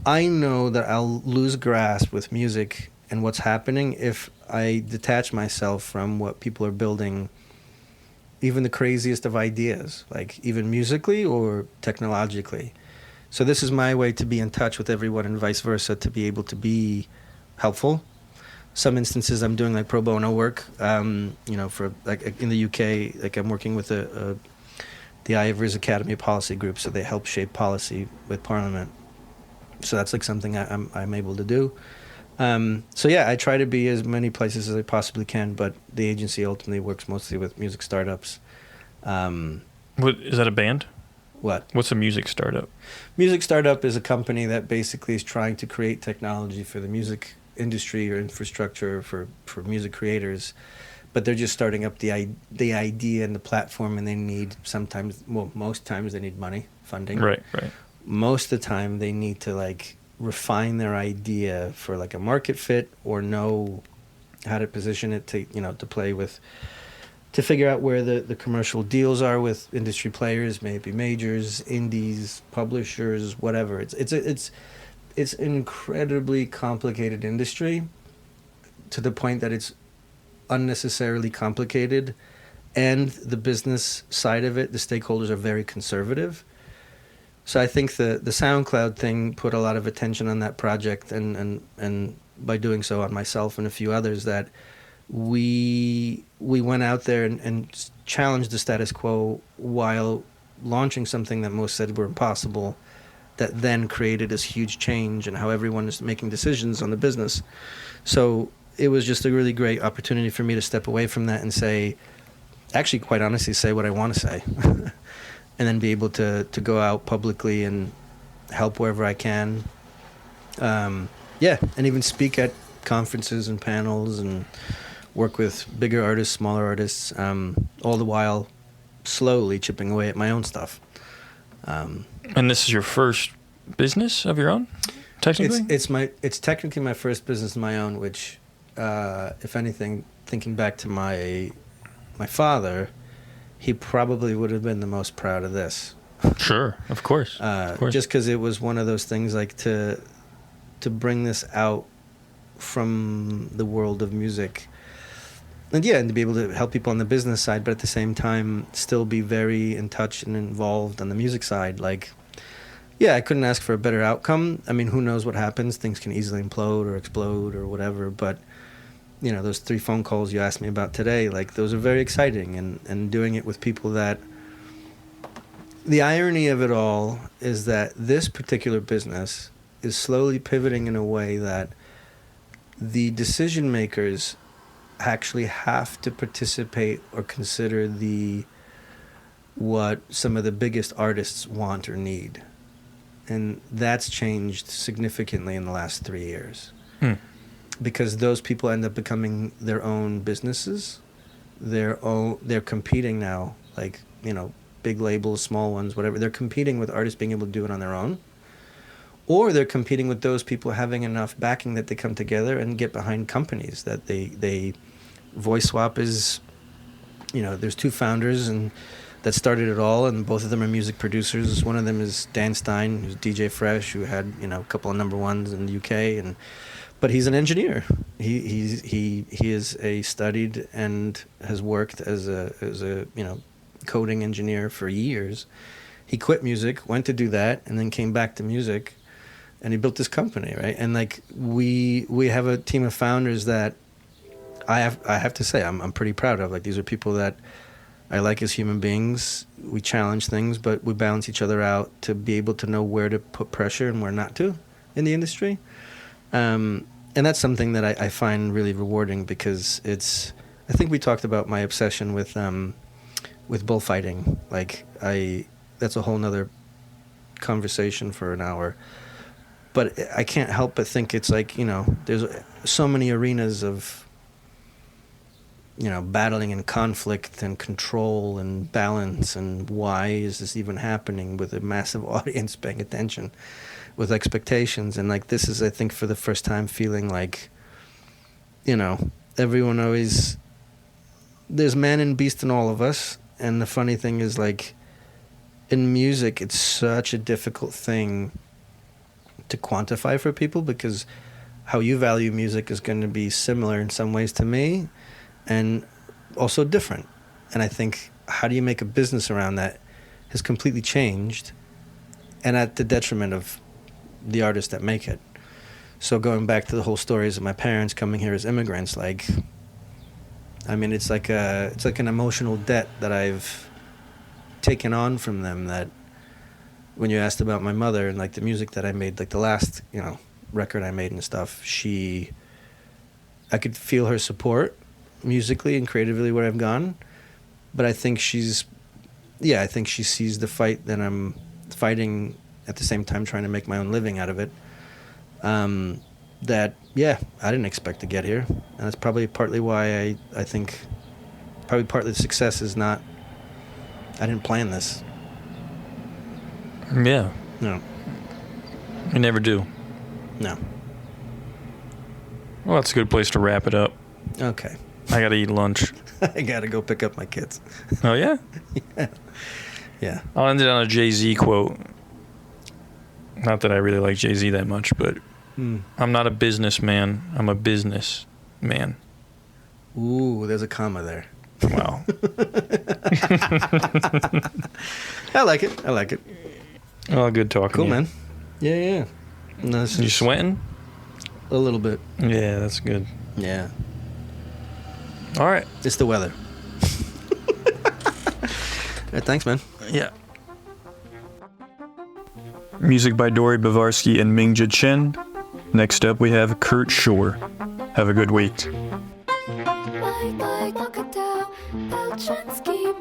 C: I know that I'll lose grasp with music and what's happening if I detach myself from what people are building, even the craziest of ideas, like even musically or technologically. So this is my way to be in touch with everyone and vice versa, to be able to be helpful. Some instances I'm doing like pro bono work, for like in the UK, like I'm working with the Ivors Academy of Policy Group, so they help shape policy with Parliament. So that's like something I'm able to do. So yeah, I try to be as many places as I possibly can, but the agency ultimately works mostly with music startups.
A: What is that, a band?
C: What?
A: What's a music startup?
C: Music startup is a company that basically is trying to create technology for the music industry or infrastructure for music creators, but they're just starting up the idea and the platform, and they need most times they need money, funding.
A: Right.
C: Most of the time they need to like refine their idea for like a market fit, or know how to position it to play with, to figure out where the commercial deals are with industry players, maybe majors, indies, publishers, whatever. It's an incredibly complicated industry, to the point that it's unnecessarily complicated, and the business side of it, the stakeholders are very conservative. So I think the SoundCloud thing put a lot of attention on that project, and by doing so on myself and a few others, that we went out there and challenged the status quo while launching something that most said were impossible, that then created this huge change in how everyone is making decisions on the business. So it was just a really great opportunity for me to step away from that and say, actually, quite honestly, say what I want to say. And then be able to go out publicly and help wherever I can. And even speak at conferences and panels and work with bigger artists, smaller artists, all the while slowly chipping away at my own stuff.
A: And this is your first business of your own, technically?
C: It's technically my first business of my own, which, if anything, thinking back to my father, he probably would have been the most proud of this.
A: Sure, of course.
C: Just because it was one of those things, like to bring this out from the world of music, and to be able to help people on the business side, but at the same time still be very in touch and involved on the music side. Like, I couldn't ask for a better outcome. I mean, who knows what happens? Things can easily implode or explode or whatever, but those 3 phone calls you asked me about today, like, those are very exciting, and doing it with people that, the irony of it all is that this particular business is slowly pivoting in a way that the decision makers actually have to participate or consider what some of the biggest artists want or need. And that's changed significantly in the last 3 years. Because those people end up becoming their own businesses. They're competing now, like, big labels, small ones, whatever. They're competing with artists being able to do it on their own. Or they're competing with those people having enough backing that they come together and get behind companies that they Voice Swap is, there's 2 founders and that started it all, and both of them are music producers. One of them is Dan Stein, who's DJ Fresh, who had, a couple of number ones in the UK, but he's an engineer. He is a studied and has worked as a coding engineer for years. He quit music, went to do that, and then came back to music, and he built this company, right? And like we have a team of founders that I have to say I'm pretty proud of. Like, these are people that I like as human beings. We challenge things, but we balance each other out to be able to know where to put pressure and where not to in the industry. And that's something that I find really rewarding because I think we talked about my obsession with bullfighting. Like that's a whole nother conversation for an hour. But I can't help but think it's like, there's so many arenas of, battling and conflict and control and balance and why is this even happening with a massive audience paying attention with expectations. And like this is, I think, for the first time feeling like, everyone always, there's man and beast in all of us. And the funny thing is like in music, it's such a difficult thing to quantify for people because how you value music is going to be similar in some ways to me and also different. And I think how do you make a business around that has completely changed and at the detriment of the artists that make it. So going back to the whole stories of my parents coming here as immigrants, like, I mean, it's like an emotional debt that I've taken on from them that when you asked about my mother and like the music that I made, like the last, record I made and stuff, I could feel her support musically and creatively where I've gone. But I think she sees the fight that I'm fighting at the same time trying to make my own living out of it. I didn't expect to get here. And that's probably partly why I think probably partly the success is not, I didn't plan this.
A: Yeah.
C: No.
A: You never do.
C: No.
A: Well, that's a good place to wrap it up.
C: Okay.
A: I gotta eat lunch.
C: I gotta go pick up my kids.
A: Oh, yeah?
C: Yeah.
A: I'll end it on a Jay-Z quote. Not that I really like Jay-Z that much, but I'm not a businessman. I'm a business man.
C: Ooh, there's a comma there.
A: Wow.
C: I like it.
A: Oh, good talking.
C: Cool,
A: to you.
C: man. Yeah. No,
A: You sweating?
C: a little bit.
A: Yeah, that's good.
C: Yeah.
A: All right.
C: It's the weather. Right, thanks, man.
A: Yeah. Music by Dory Bavarsky and Mingja Chen. Next up, we have Kurt Shore. Have a good week.
B: Mokotow, Pelczynski,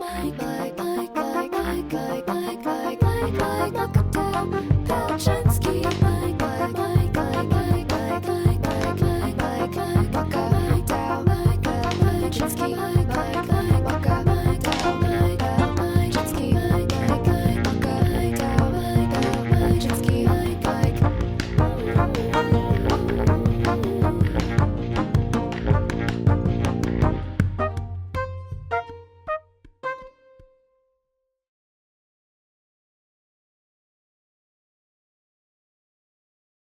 B: Mokotow, Pelczynski.